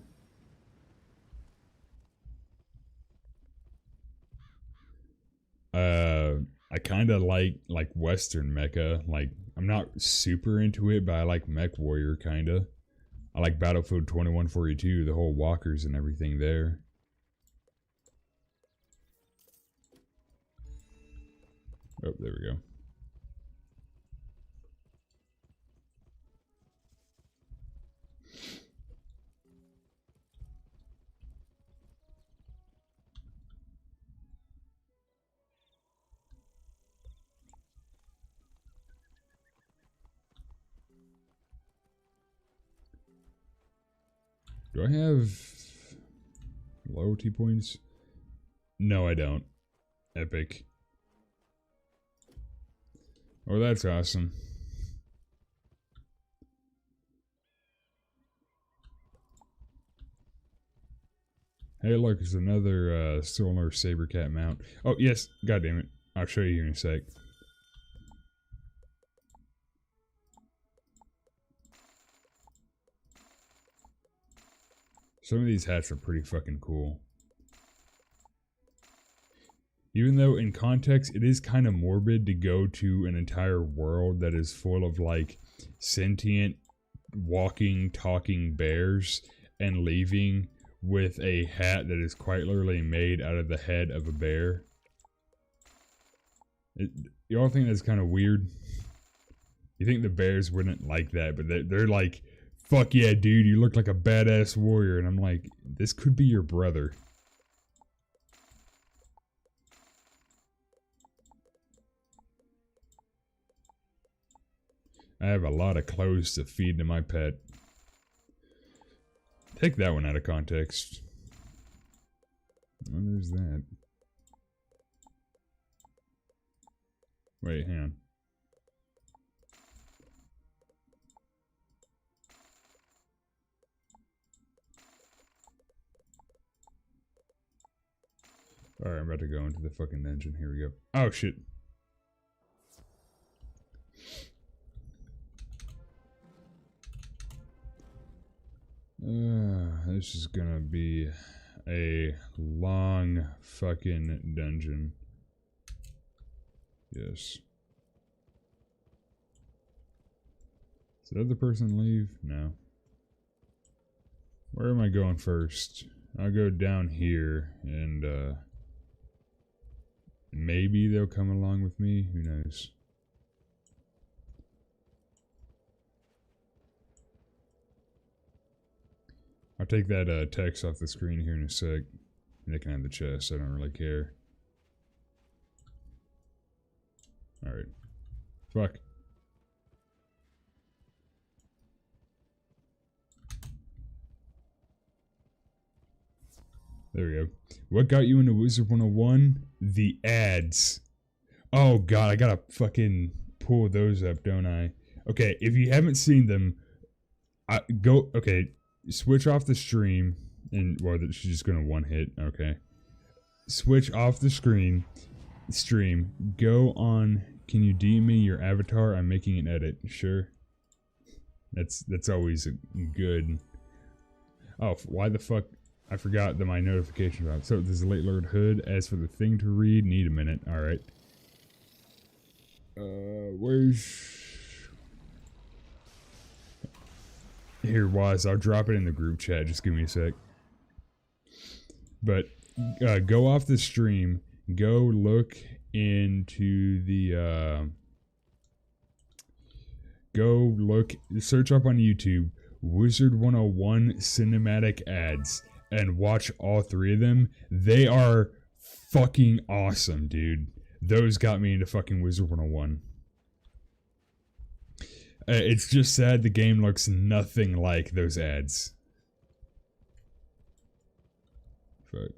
S2: I kinda like Western mecha, like, I'm not super into it, but I like Mech Warrior, kinda. I like Battlefield 2142, the whole walkers and everything there. Oh, there we go. Do I have loyalty points? No, I don't. Epic. Oh, that's awesome. Hey, look, it's another Solar Sabercat mount. Oh, yes. God damn it. I'll show you here in a sec. Some of these hats are pretty fucking cool. Even though in context it is kind of morbid to go to an entire world that is full of like sentient, walking, talking bears and leaving with a hat that is quite literally made out of the head of a bear. You all think that's kind of weird? You think the bears wouldn't like that, but they're like, fuck yeah, dude, you look like a badass warrior. And I'm like, this could be your brother. I have a lot of clothes to feed to my pet. Take that one out of context. Oh, there's that. Wait, hang on. Alright, I'm about to go into the fucking dungeon. Here we go. Oh, shit. This is gonna be a long fucking dungeon. Yes. Did the other person leave? No. Where am I going first? I'll go down here and maybe they'll come along with me. Who knows? I'll take that text off the screen here in a sec. They can have the chest. I don't really care. Alright. Fuck. There we go. What got you into Wizard 101? The ads. Oh god, I gotta fucking pull those up, don't I? Okay, if you haven't seen them, okay, switch off the stream, and, well, she's just gonna one hit, okay. Switch off the stream, go on, can you DM me your avatar? I'm making an edit, sure. That's always good. Oh, why the fuck? I forgot that my notification about. So there's a late Lord Hood. As for the thing to read, need a minute. All right. Where's here? Wise, I'll drop it in the group chat. Just give me a sec. But go off the stream. Go look into the. Go look. Search up on YouTube. Wizard 101 cinematic ads. And watch all three of them. They are fucking awesome, dude. Those got me into fucking Wizard 101. It's just sad the game looks nothing like those ads. Fuck.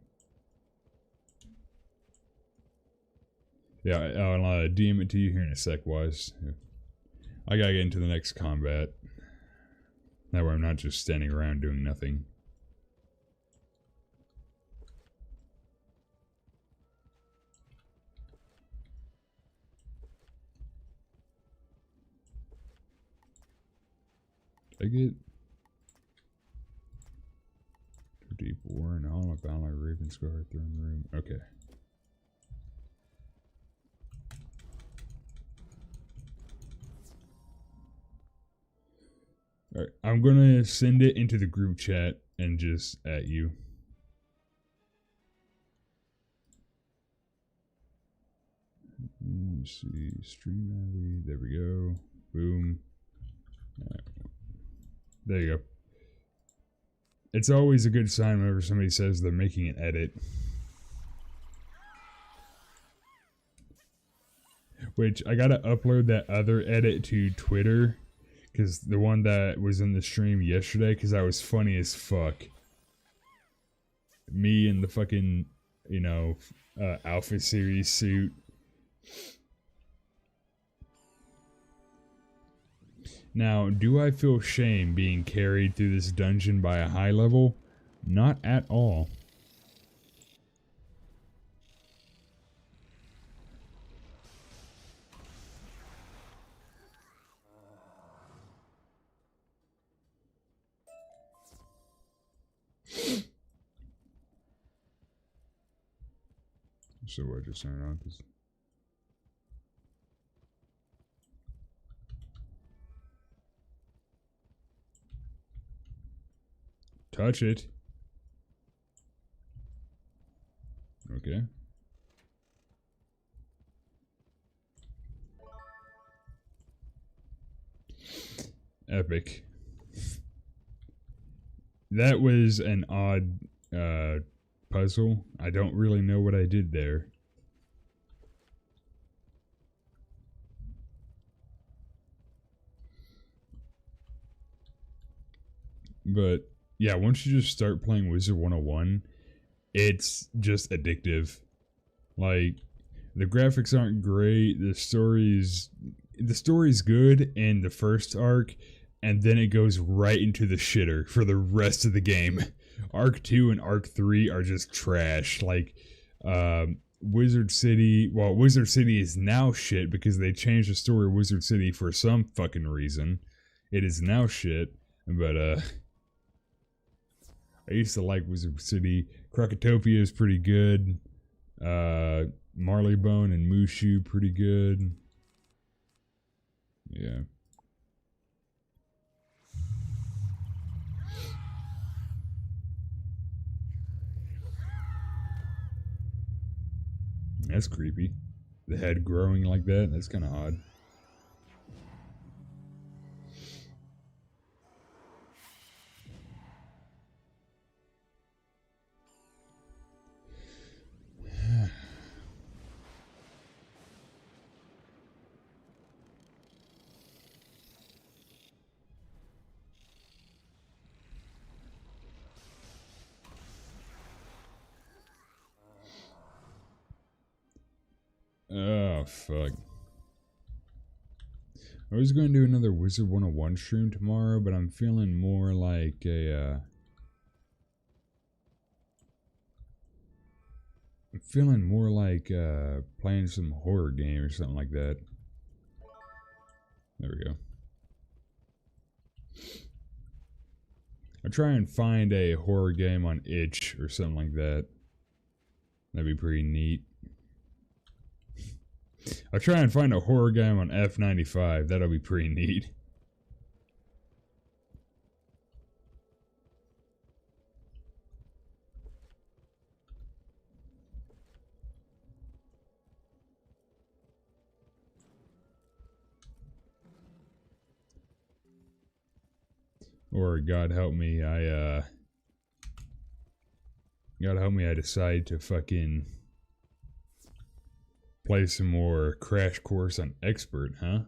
S2: Yeah, I'll DM it to you here in a sec, Wise. Yeah. I gotta get into the next combat. That way I'm not just standing around doing nothing. I get deep war and all about my Raven Scar throne room. Okay. Alright, I'm gonna send it into the group chat and just at you. Let me see, stream alley, there we go. Boom. Right. There you go. It's always a good sign whenever somebody says they're making an edit. Which, I gotta upload that other edit to Twitter. Because the one that was in the stream yesterday, because that was funny as fuck. Me in the fucking, you know, Alpha Series suit. Now, do I feel shame being carried through this dungeon by a high level? Not at all. So I just turned on because touch it. Okay. Epic. That was an odd puzzle. I don't really know what I did there. But yeah, once you just start playing Wizard 101, it's just addictive. Like, the graphics aren't great, the story's good in the first arc, and then it goes right into the shitter for the rest of the game. Arc 2 and Arc 3 are just trash. Like, Wizard City is now shit because they changed the story of Wizard City for some fucking reason. It is now shit, but I used to like Wizard City. Krakatopia is pretty good. Marleybone and Mushu pretty good. Yeah. That's creepy. The head growing like that, that's kind of odd. Oh, fuck. I was going to do another Wizard 101 stream tomorrow, but I'm feeling more like a, I'm feeling more like, playing some horror game or something like that. There we go. I'll try and find a horror game on itch or something like that. That'd be pretty neat. I'll try and find a horror game on F95. That'll be pretty neat. Or God help me, God help me, I decide to fucking play some more Crash Course on Expert, huh?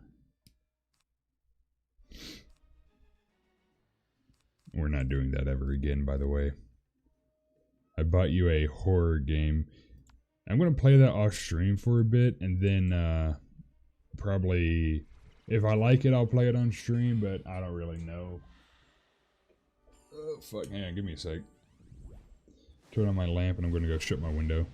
S2: We're not doing that ever again, by the way. I bought you a horror game. I'm gonna play that off stream for a bit, and then, probably, if I like it, I'll play it on stream, but I don't really know. Oh, fuck, hang on, give me a sec. Turn on my lamp, and I'm gonna go shut my window.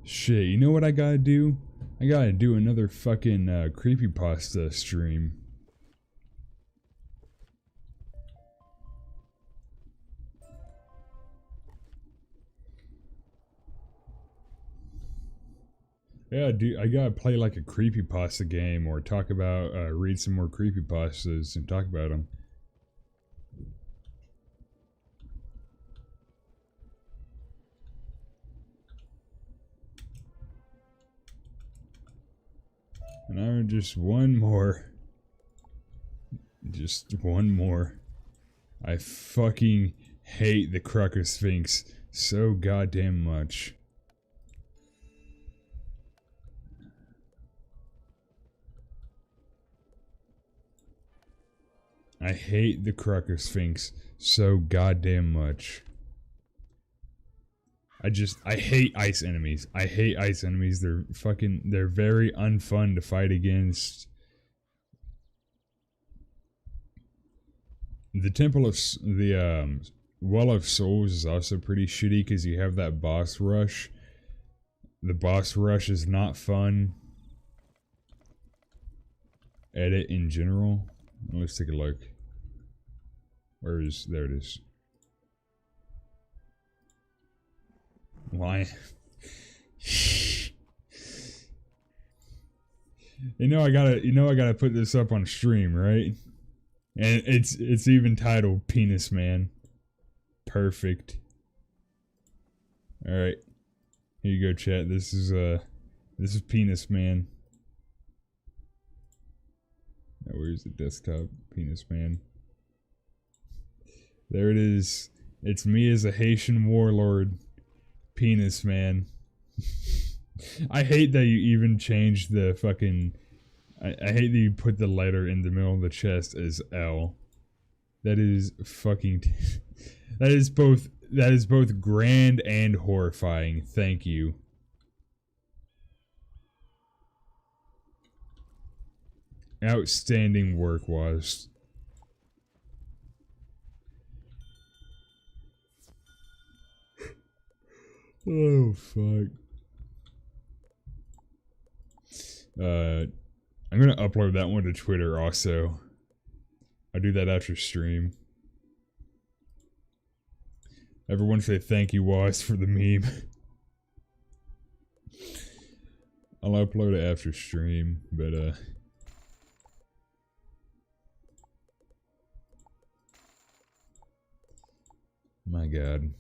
S2: Shit, you know what I gotta do? I gotta do another fucking creepypasta stream. Yeah, dude, I gotta play like a creepypasta game or talk about, read some more creepypastas and talk about them. And I'm just one more. Just one more. I fucking hate the Crocker Sphinx so goddamn much. I hate the Crocker Sphinx so goddamn much. I hate ice enemies. I hate ice enemies. They're very unfun to fight against. The Well of Souls is also pretty shitty because you have that boss rush. The boss rush is not fun. Edit in general. Let's take a look. There it is. Why? I gotta put this up on stream, right? And it's even titled Penis Man. Perfect. Alright. Here you go, chat. This is Penis Man. Now where's the desktop? Penis Man. There it is. It's me as a Haitian warlord. Penis Man. I hate that you even changed the fucking... I hate that you put the letter in the middle of the chest as L. That is fucking... that is both grand and horrifying. Thank you. Outstanding work, was. Oh fuck. I'm gonna upload that one to Twitter also. I'll do that after stream. Everyone say thank you, Waz, for the meme. I'll upload it after stream, but my god.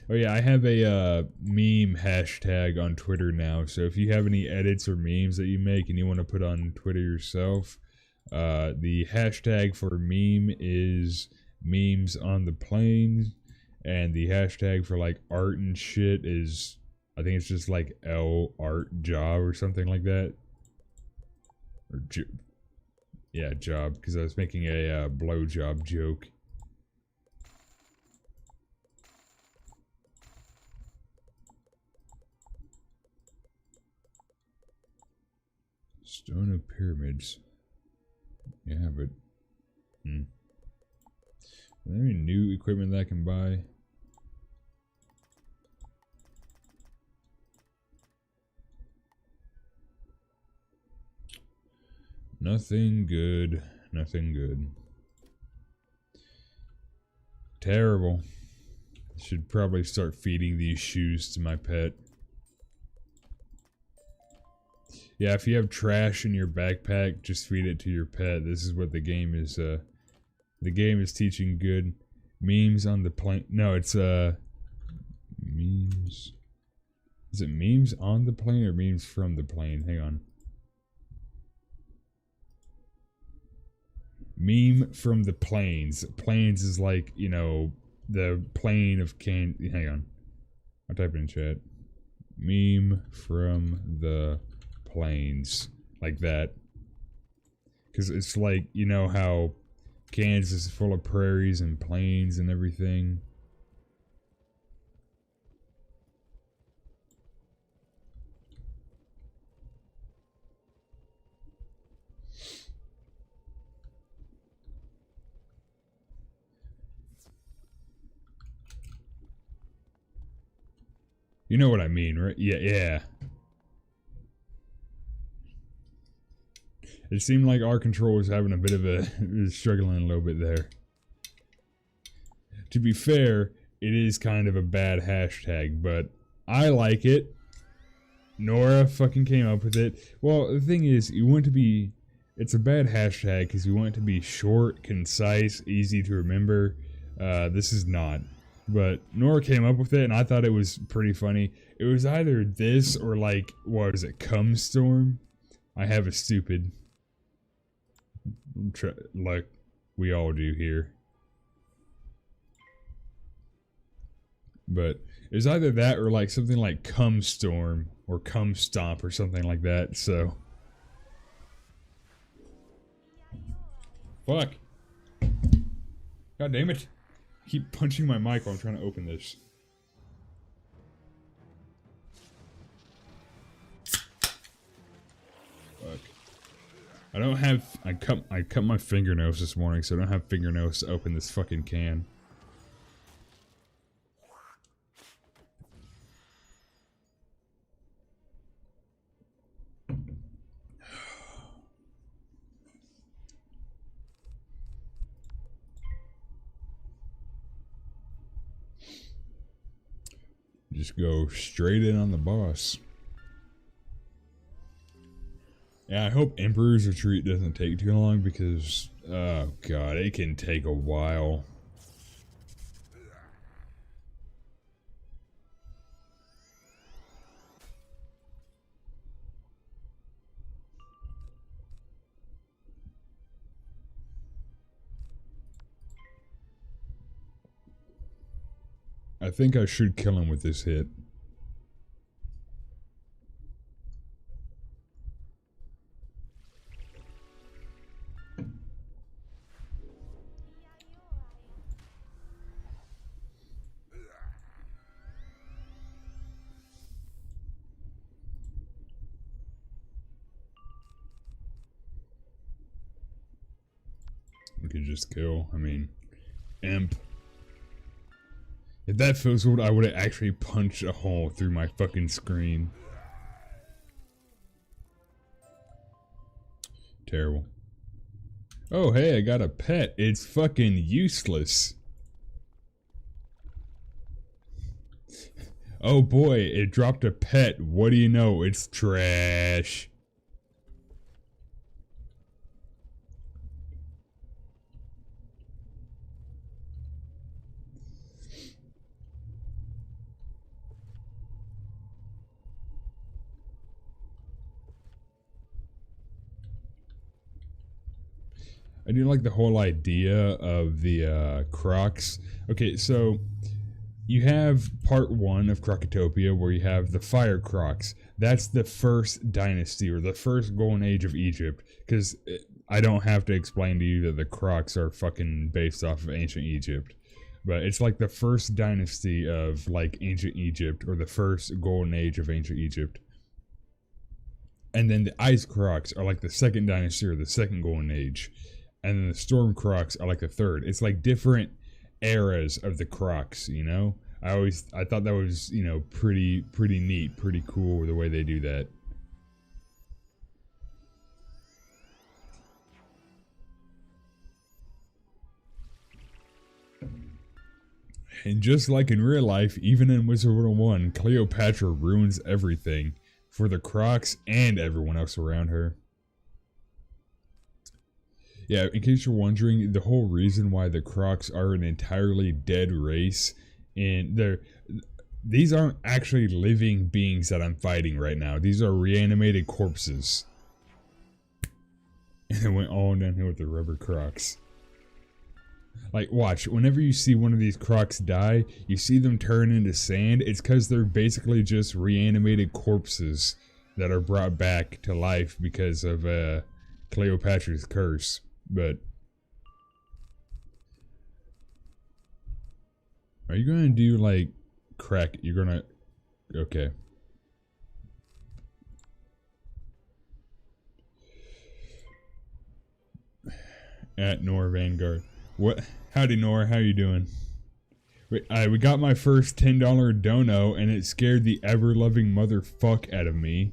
S2: Oh yeah, I have a meme hashtag on Twitter now, so if you have any edits or memes that you make and you want to put on Twitter yourself, the hashtag for meme is memes on the plane, and the hashtag for like art and shit is, I think it's just like LawrenceAJob or something like that. Or yeah, job, because I was making a blowjob joke. Stone of Pyramids. Yeah, but... Is there any new equipment that I can buy? Nothing good. Nothing good. Terrible. Should probably start feeding these shoes to my pet. Yeah, if you have trash in your backpack, just feed it to your pet. This is what the game is, the game is teaching good. Memes on the plane. No, it's, memes. Is it memes on the plane or memes from the plane? Hang on. Meme from the planes. Planes is like, you know, the plane of hang on. I'll type it in chat. Meme from the plains, like that, because it's like, you know how Kansas is full of prairies and plains and everything. You know what I mean, right? Yeah. It seemed like our control was having a bit of a struggling a little bit there. To be fair, it is kind of a bad hashtag, but I like it. Nora fucking came up with it. Well, the thing is, you want it to be... It's a bad hashtag because you want it to be short, concise, easy to remember. This is not. But Nora came up with it, and I thought it was pretty funny. It was either this or like, what is it, Cum Storm? I have a stupid... like we all do here. But it's either that or like something like Cum Storm or Cum Stomp or something like that, so. Fuck. God damn it. I keep punching my mic while I'm trying to open this. Fuck. I don't have, I cut my fingernails this morning, so I don't have fingernails to open this fucking can. Just go straight in on the boss. Yeah, I hope Emperor's Retreat doesn't take too long because, oh god, it can take a while. I think I should kill him with this hit. We could just kill, I mean, imp. If that fizzled, I would have actually punched a hole through my fucking screen. Terrible. Oh, hey, I got a pet. It's fucking useless. Oh boy, it dropped a pet. What do you know? It's trash. I do like the whole idea of the Crocs. Okay, so you have part 1 of Crocotopia where you have the Fire Crocs. That's the first dynasty or the first golden age of Egypt. Because I don't have to explain to you that the Crocs are fucking based off of ancient Egypt. But it's like the first dynasty of like ancient Egypt or the first golden age of ancient Egypt. And then the Ice Crocs are like the second dynasty or the second golden age. And then the Storm Crocs are like the third. It's like different eras of the Crocs, you know? I thought that was, you know, pretty neat, pretty cool the way they do that. And just like in real life, even in Wizard 101, Cleopatra ruins everything for the Crocs and everyone else around her. Yeah, in case you're wondering, the whole reason why the Crocs are an entirely dead race, and these aren't actually living beings that I'm fighting right now. These are reanimated corpses. And it went all downhill with the rubber Crocs. Like, watch, whenever you see one of these Crocs die, you see them turn into sand, it's because they're basically just reanimated corpses that are brought back to life because of Cleopatra's curse. But are you gonna do like crack? You're gonna okay. At Nor Vanguard. What? Howdy Nor, how you doing? Wait, we got my first $10 dono and it scared the ever-loving motherfuck out of me.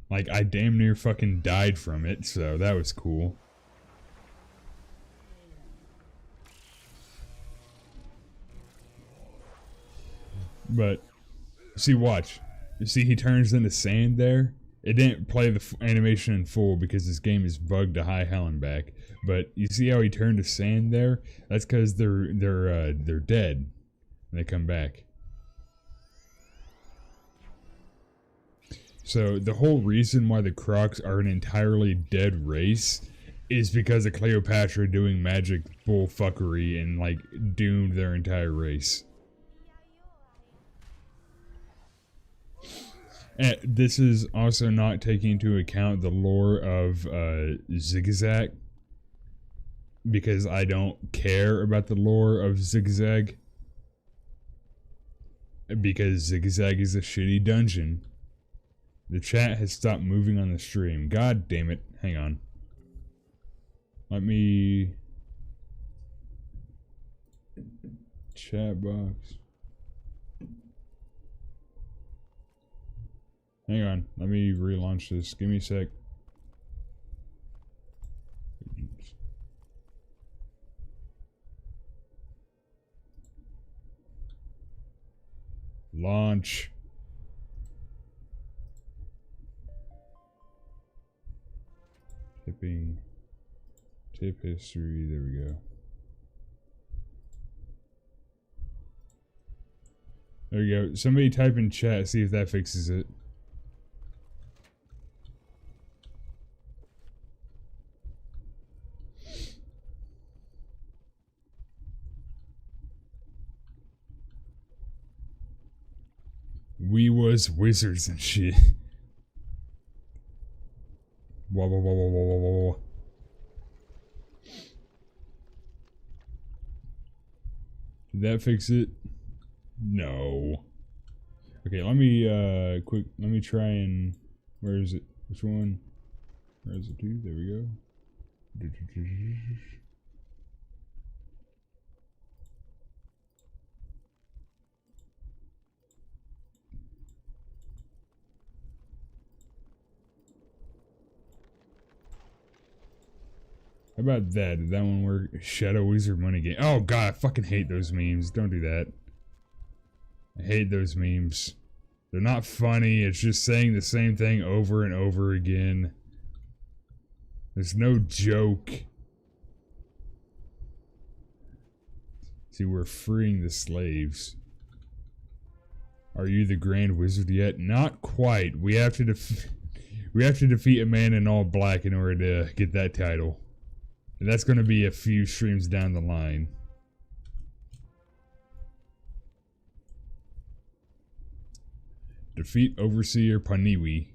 S2: Like I damn near fucking died from it, so that was cool. But, see, watch. You see he turns into sand there? It didn't play the animation in full because this game is bugged to high hell and back. But you see how he turned to sand there? That's because they're dead. And they come back. So the whole reason why the Crocs are an entirely dead race is because of Cleopatra doing magic bullfuckery and like doomed their entire race. And this is also not taking into account the lore of Zigzag, because I don't care about the lore of Zigzag, because Zigzag is a shitty dungeon. The chat has stopped moving on the stream. God damn it. Hang on. Let me... Chat box. Hang on, let me relaunch this. Give me a sec. Launch. Tipping. Tip history. There we go. There we go. Somebody type in chat, see if that fixes it. We was wizards and shit. Whoa, whoa, whoa, whoa, whoa, whoa, whoa. Did that fix it? No. Okay, let me let me try and where is it? Which one? Where is it to? There we go. How about that? Did that one work? Shadow Wizard money game. Oh god, I fucking hate those memes. Don't do that. I hate those memes. They're not funny. It's just saying the same thing over and over again. There's no joke. See, we're freeing the slaves. Are you the Grand Wizard yet? Not quite. We have to defeat a man in all black in order to get that title. And that's going to be a few streams down the line. Defeat Overseer Paniwi.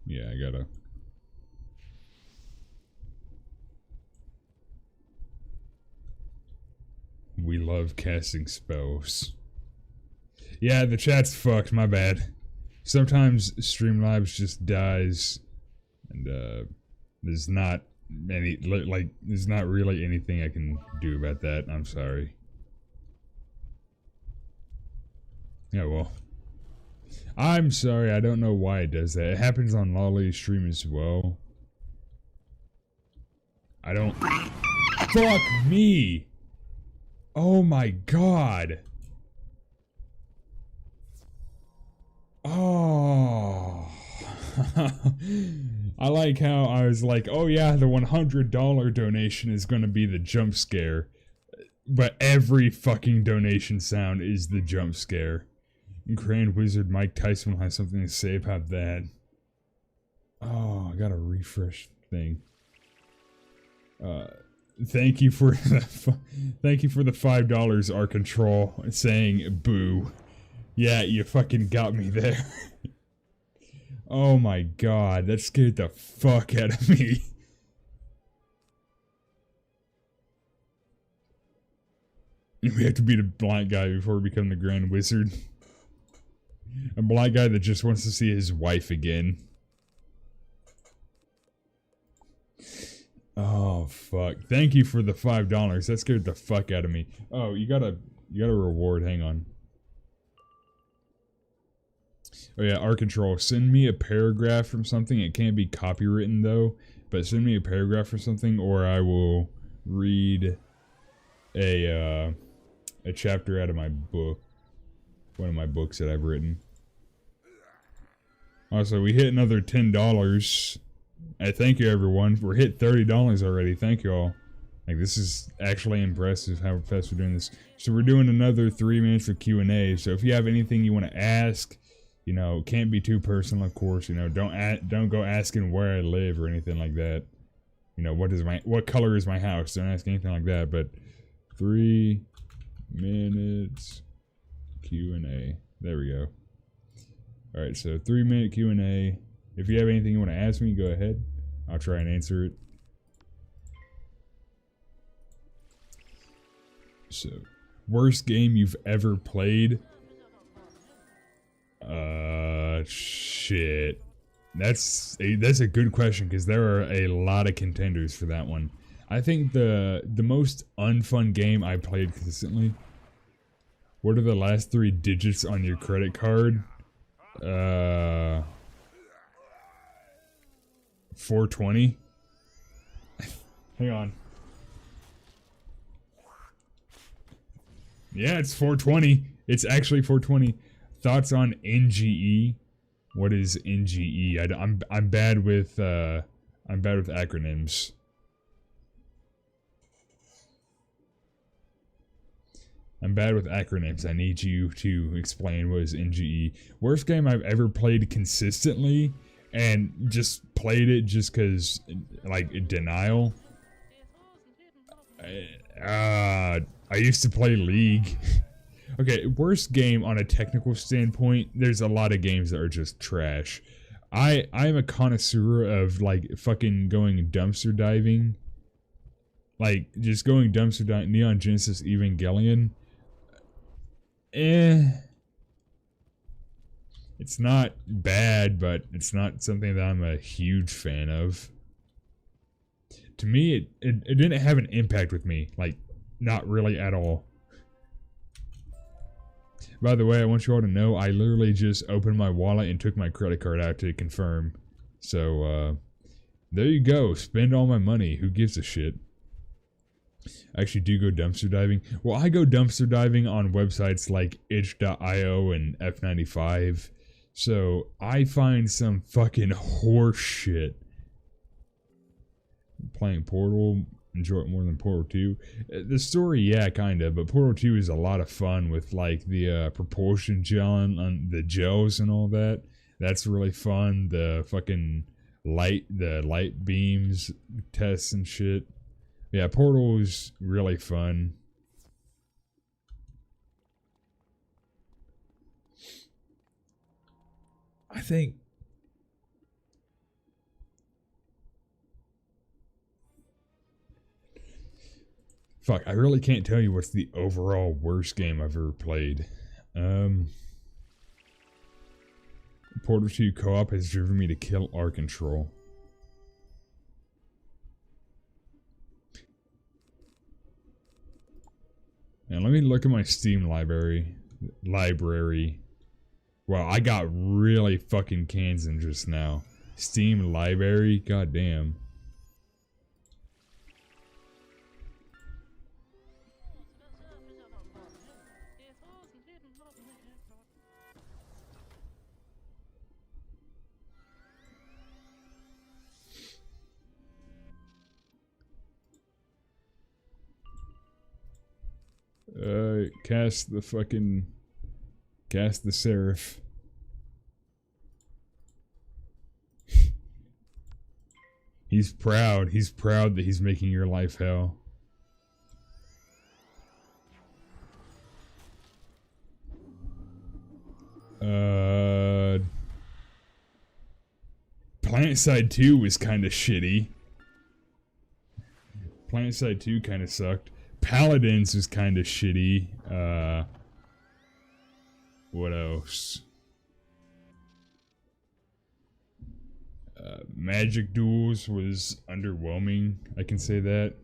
S2: Yeah, I gotta. We love casting spells. Yeah, the chat's fucked, my bad. Sometimes Streamlabs just dies. And, there's not there's not really anything I can do about that. I'm sorry. Yeah, well. I'm sorry, I don't know why it does that. It happens on Lolly's stream as well. I don't... Fuck me! Oh my god! Oh... I like how I was like, oh yeah, the $100 donation is gonna be the jump scare. But every fucking donation sound is the jump scare. Grand Wizard Mike Tyson will have something to say about that. Oh, I got a refresh thing. Thank you for the thank you for the $5, our control, saying boo. Yeah, you fucking got me there. Oh my god, that scared the fuck out of me. We have to beat a black guy before we become the Grand Wizard. A black guy that just wants to see his wife again. Oh fuck. Thank you for the $5. That scared the fuck out of me. Oh, you got a reward, hang on. Oh yeah, our control. Send me a paragraph from something. It can't be copywritten though, but send me a paragraph or something, or I will read a chapter out of my book. One of my books that I've written. Also, we hit another $10. Thank you everyone. We're hit $30 already. Thank you all. Like, this is actually impressive how fast we're doing this. So we're doing another 3 minutes of Q&A. So if you have anything you want to ask, you know, can't be too personal, of course. You know, don't go asking where I live or anything like that. You know, what color is my house? Don't ask anything like that. But 3 minutes Q&A. There we go. All right, so 3-minute Q&A. If you have anything you want to ask me, go ahead. I'll try and answer it. So, worst game you've ever played? Shit. That's a good question because there are a lot of contenders for that one. I think the most unfun game I played consistently. What are the last 3 digits on your credit card? 420. Hang on. Yeah, it's 420. It's actually 420. Thoughts on NGE? What is NGE? I'm bad with acronyms. I'm bad with acronyms. I need you to explain what is NGE. Worst game I've ever played consistently and just played it just cause like denial. I used to play League. Okay, worst game on a technical standpoint, there's a lot of games that are just trash. I'm a connoisseur of like fucking going dumpster diving. Like just going dumpster diving. Neon Genesis Evangelion. It's not bad, but it's not something that I'm a huge fan of. To me, it didn't have an impact with me. Like, not really at all. By the way, I want you all to know, I literally just opened my wallet and took my credit card out to confirm. So, There you go. Spend all my money. Who gives a shit? I actually do go dumpster diving. Well, I go dumpster diving on websites like itch.io and F95. So I find some fucking horse shit. Playing Portal, enjoy it more than Portal 2. The story, yeah, kinda, but Portal 2 is a lot of fun with like the propulsion gel on the gels and all that. That's really fun. The fucking light beams tests and shit. Yeah, Portal is really fun. I think fuck, I really can't tell you what's the overall worst game I've ever played. Portal 2 co-op has driven me to kill R Control. And let me look at my Steam library. Wow, I got really fucking Kansan just now. Steam library, goddamn. Cast the Seraph. He's proud that he's making your life hell. PlanetSide 2 was kinda shitty. PlanetSide 2 kinda sucked. Paladins was kinda shitty. What else? Magic Duels was underwhelming. I can say that.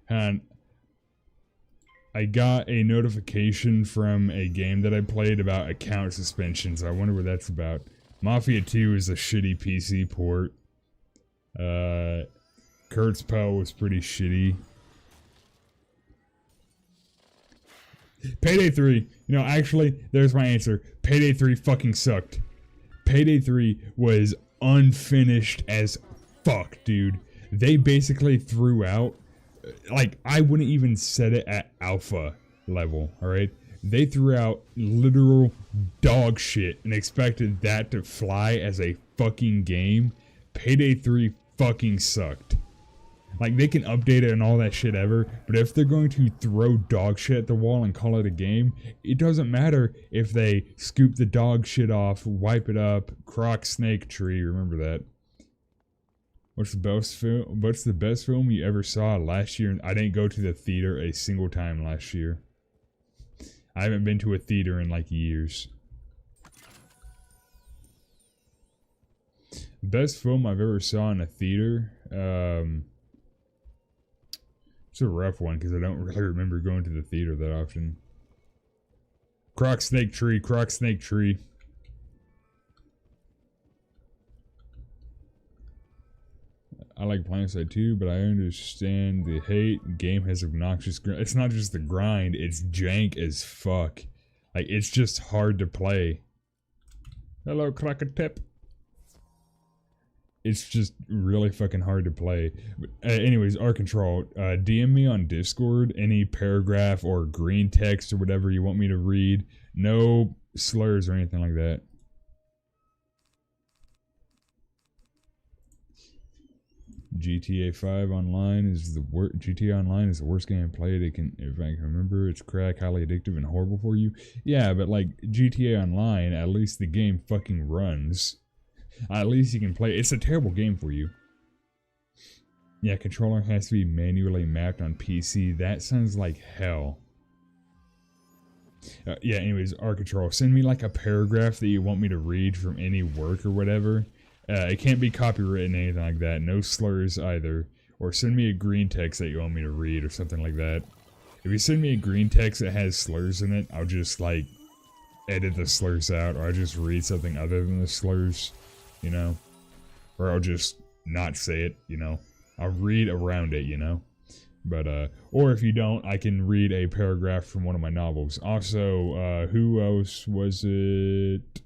S2: And I got a notification from a game that I played about account suspensions. I wonder what that's about. Mafia 2 is a shitty PC port. Kurt's Pell was pretty shitty. Payday 3. You know, actually, there's my answer. Payday 3 fucking sucked. Payday 3 was unfinished as fuck, dude. They basically threw out, like, I wouldn't even set it at alpha level, alright? They threw out literal dog shit and expected that to fly as a fucking game. Payday 3 fucking sucked. Like, they can update it and all that shit ever, but if they're going to throw dog shit at the wall and call it a game, it doesn't matter if they scoop the dog shit off, wipe it up, croc snake tree, remember that. What's the best film you ever saw last year? I didn't go to the theater a single time last year. I haven't been to a theater in like years. Best film I've ever saw in a theater? It's a rough one because I don't really remember going to the theater that often. Croc snake tree, croc snake tree. I like PlanetSide 2, but I understand the hate. Game has obnoxious it's not just the grind, it's jank as fuck. Like, it's just hard to play. Hello, Crocotip. It's just really fucking hard to play. But, anyways, R Control, DM me on Discord any paragraph or green text or whatever you want me to read. No slurs or anything like that. GTA 5 Online is the worst. GTA Online is the worst game I played. It can, if I can remember, it's crack, highly addictive, and horrible for you. Yeah, but like GTA Online, at least the game fucking runs. At least you can play. It's a terrible game for you. Yeah, controller has to be manually mapped on PC. That sounds like hell. Yeah, anyways, R Control, send me like a paragraph that you want me to read from any work or whatever. It can't be copywritten, anything like that. No slurs either. Or send me a green text that you want me to read or something like that. If you send me a green text that has slurs in it, I'll just like edit the slurs out, or I'll just read something other than the slurs. you know? Or I'll just not say it, you know? I'll read around it, you know? But, or if you don't, I can read a paragraph from one of my novels. Also, who else was it?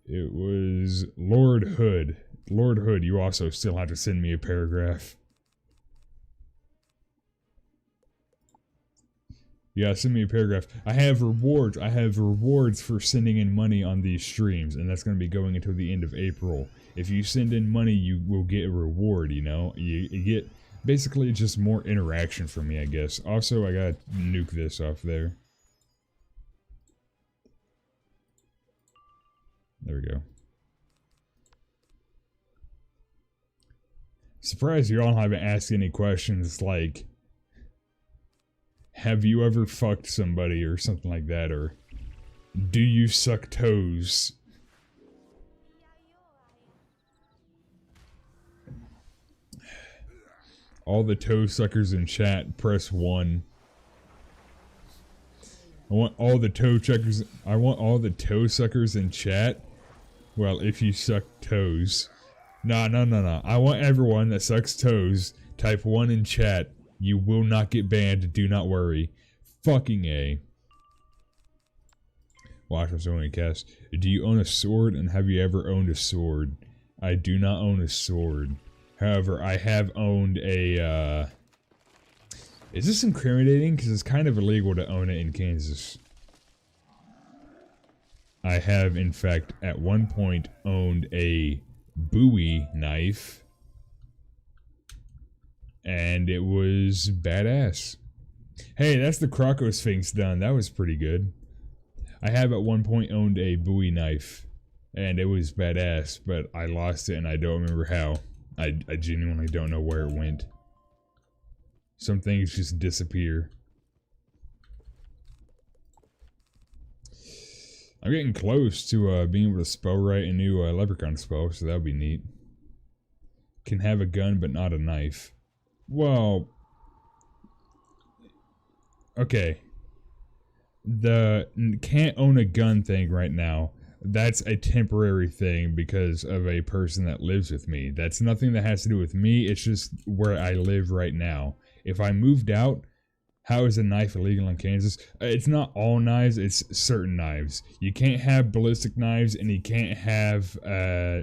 S2: It was Lord Hood. Lord Hood, you also still have to send me a paragraph. Yeah, send me a paragraph. I have rewards. I have rewards for sending in money on these streams, and that's going to be going until the end of April. If you send in money, you will get a reward, you know? You get basically just more interaction from me, I guess. Also, I gotta nuke this off there. There we go. Surprised you all haven't asked any questions like, have you ever fucked somebody or something like that, or do you suck toes? All the toe suckers in chat, press 1. I want all the toe suckers in chat. Well, if you suck toes. No. I want everyone that sucks toes, type 1 in chat. You will not get banned, do not worry. Fucking A. Watch what's only cast. Do you own a sword, and have you ever owned a sword? I do not own a sword. However, I have owned a, Is this incriminating? Because it's kind of illegal to own it in Kansas. I have, in fact, at one point owned a Bowie knife. And it was badass. Hey, that's the Croco Sphinx done. That was pretty good. I have at one point owned a Bowie knife. And it was badass, but I lost it and I don't remember how. I genuinely don't know where it went. Some things just disappear. I'm getting close to being able to spell write a new leprechaun spell, so that would be neat. Can have a gun but not a knife. Well, okay. The can't own a gun thing right now, that's a temporary thing because of a person that lives with me. That's nothing that has to do with me, it's just where I live right now. If I moved out, how is a knife illegal in Kansas? It's not all knives, it's certain knives. You can't have ballistic knives and you can't have,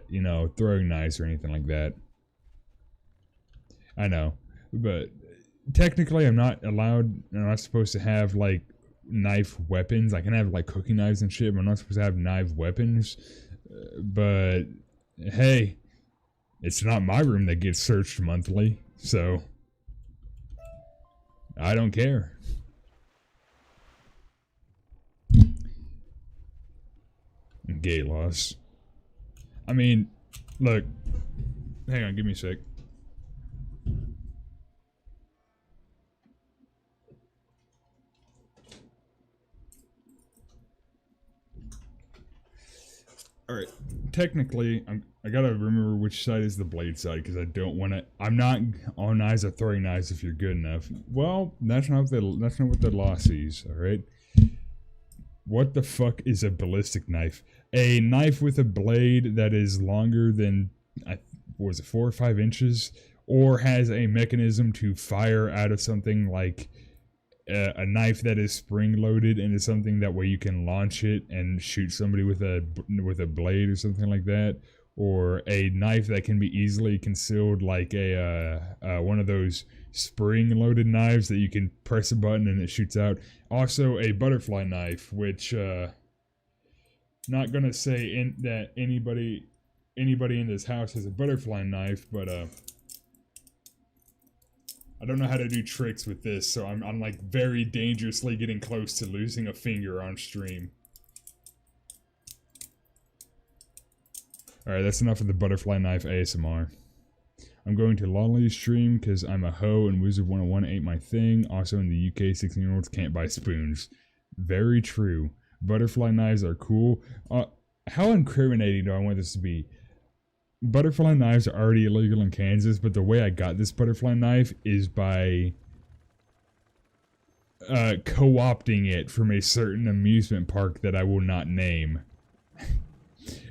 S2: you know, throwing knives or anything like that. I know, but technically I'm not allowed, I'm not supposed to have, like, knife weapons. I can have, like, cooking knives and shit, but I'm not supposed to have knife weapons. But, hey, it's not my room that gets searched monthly, so I don't care. Gay laws. I mean, look, hang on, give me a sec. Alright, technically, I gotta remember which side is the blade side, because I don't want to, I'm not, all knives are throwing knives if you're good enough. Well, that's not what the law sees, alright? What the fuck is a ballistic knife? A knife with a blade that is longer than, what was it, 4 or 5 inches? Or has a mechanism to fire out of something like a knife that is spring-loaded into something that way you can launch it and shoot somebody with a blade or something like that, or a knife that can be easily concealed like a one of those spring-loaded knives that you can press a button and it shoots out. Also, a butterfly knife, which not gonna say that anybody in this house has a butterfly knife, but I don't know how to do tricks with this, so I'm like very dangerously getting close to losing a finger on stream. Alright, that's enough of the butterfly knife ASMR. I'm going to Lolly's stream because I'm a hoe and Wizard 101 ain't my thing. Also in the UK, 16-year-olds can't buy spoons. Very true. Butterfly knives are cool. How incriminating do I want this to be? Butterfly knives are already illegal in Kansas, but the way I got this butterfly knife is by co-opting it from a certain amusement park that I will not name.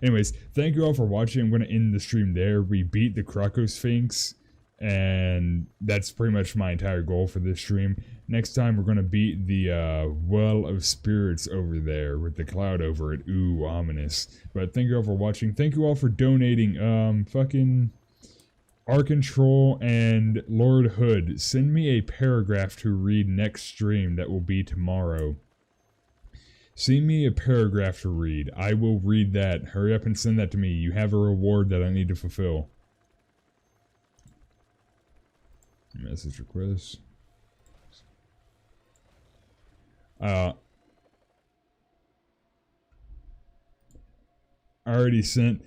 S2: Anyways, thank you all for watching. I'm going to end the stream there. We beat the Crocosphinx, and that's pretty much my entire goal for this stream. Next time, we're going to beat the Well of Spirits over there with the cloud over it. Ooh, ominous. But thank you all for watching. Thank you all for donating. Fucking Arcontrol and Lord Hood, send me a paragraph to read next stream that will be tomorrow. Send me a paragraph to read. I will read that. Hurry up and send that to me. You have a reward that I need to fulfill. Message request. I already sent.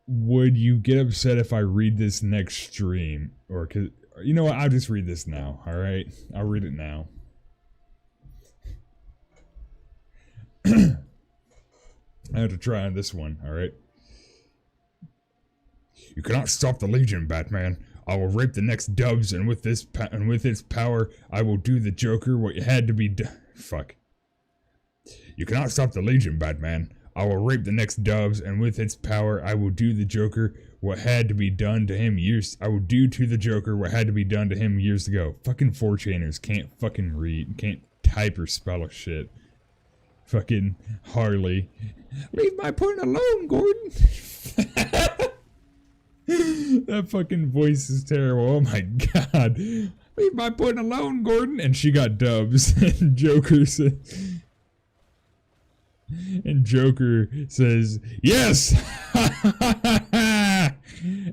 S2: Would you get upset if I read this next stream? Or, you know what, I'll just read this now, alright? I'll read it now. I have to try on this one, alright? You cannot stop the Legion, Batman. I will rape the next dubs, and with its power, I will do the Joker what had to be done. Fuck. You cannot stop the Legion, Batman. I will rape the next dubs, and with its power, I will do the Joker what had to be done to him years. I will do to the Joker what had to be done to him years ago. Fucking 4chaners can't fucking read, can't type or spell a shit. Fucking Harley. Leave my point alone, Gordon. That fucking voice is terrible. Oh my god. Leave my point alone, Gordon. And she got dubs. And Joker says. And Joker says, yes!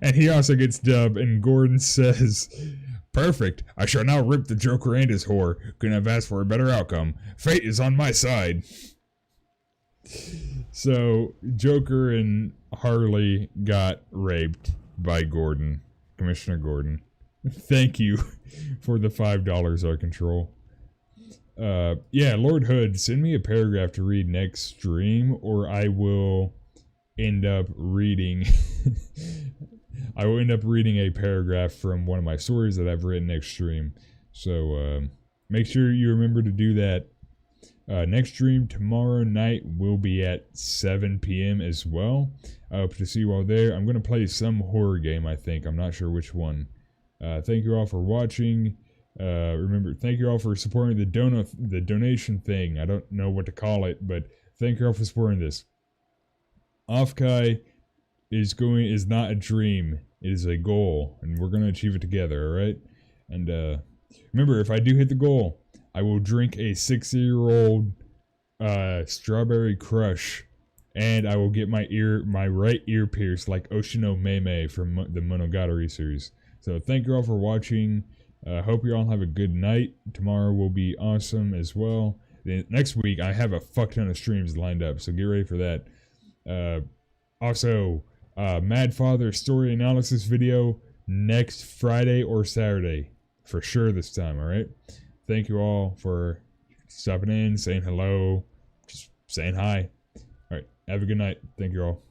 S2: And he also gets dubbed, and Gordon says, perfect. I shall now rip the Joker and his whore. Couldn't have asked for a better outcome. Fate is on my side. So, Joker and Harley got raped by Gordon. Commissioner Gordon. Thank you for the $5 I control. Yeah, Lord Hood, send me a paragraph to read next stream, or I will end up reading I will end up reading a paragraph from one of my stories that I've written next stream. So make sure you remember to do that. Next stream tomorrow night will be at 7 p.m. as well. I hope to see you all there. I'm going to play some horror game, I think. I'm not sure which one. Thank you all for watching. Remember, thank you all for supporting the donation thing. I don't know what to call it, but thank you all for supporting this. Offkai is not a dream. It is a goal, and we're going to achieve it together, alright? And remember, if I do hit the goal, I will drink a 6-year-old strawberry crush, and I will get my right ear pierced like Oshino Meme from the Monogatari series. So thank you all for watching. Hope you all have a good night. Tomorrow will be awesome as well. Next week, I have a fuck ton of streams lined up, so get ready for that. Also, Mad Father story analysis video next Friday or Saturday. For sure this time, alright? Thank you all for stopping in, saying hello, just saying hi. Alright, have a good night. Thank you all.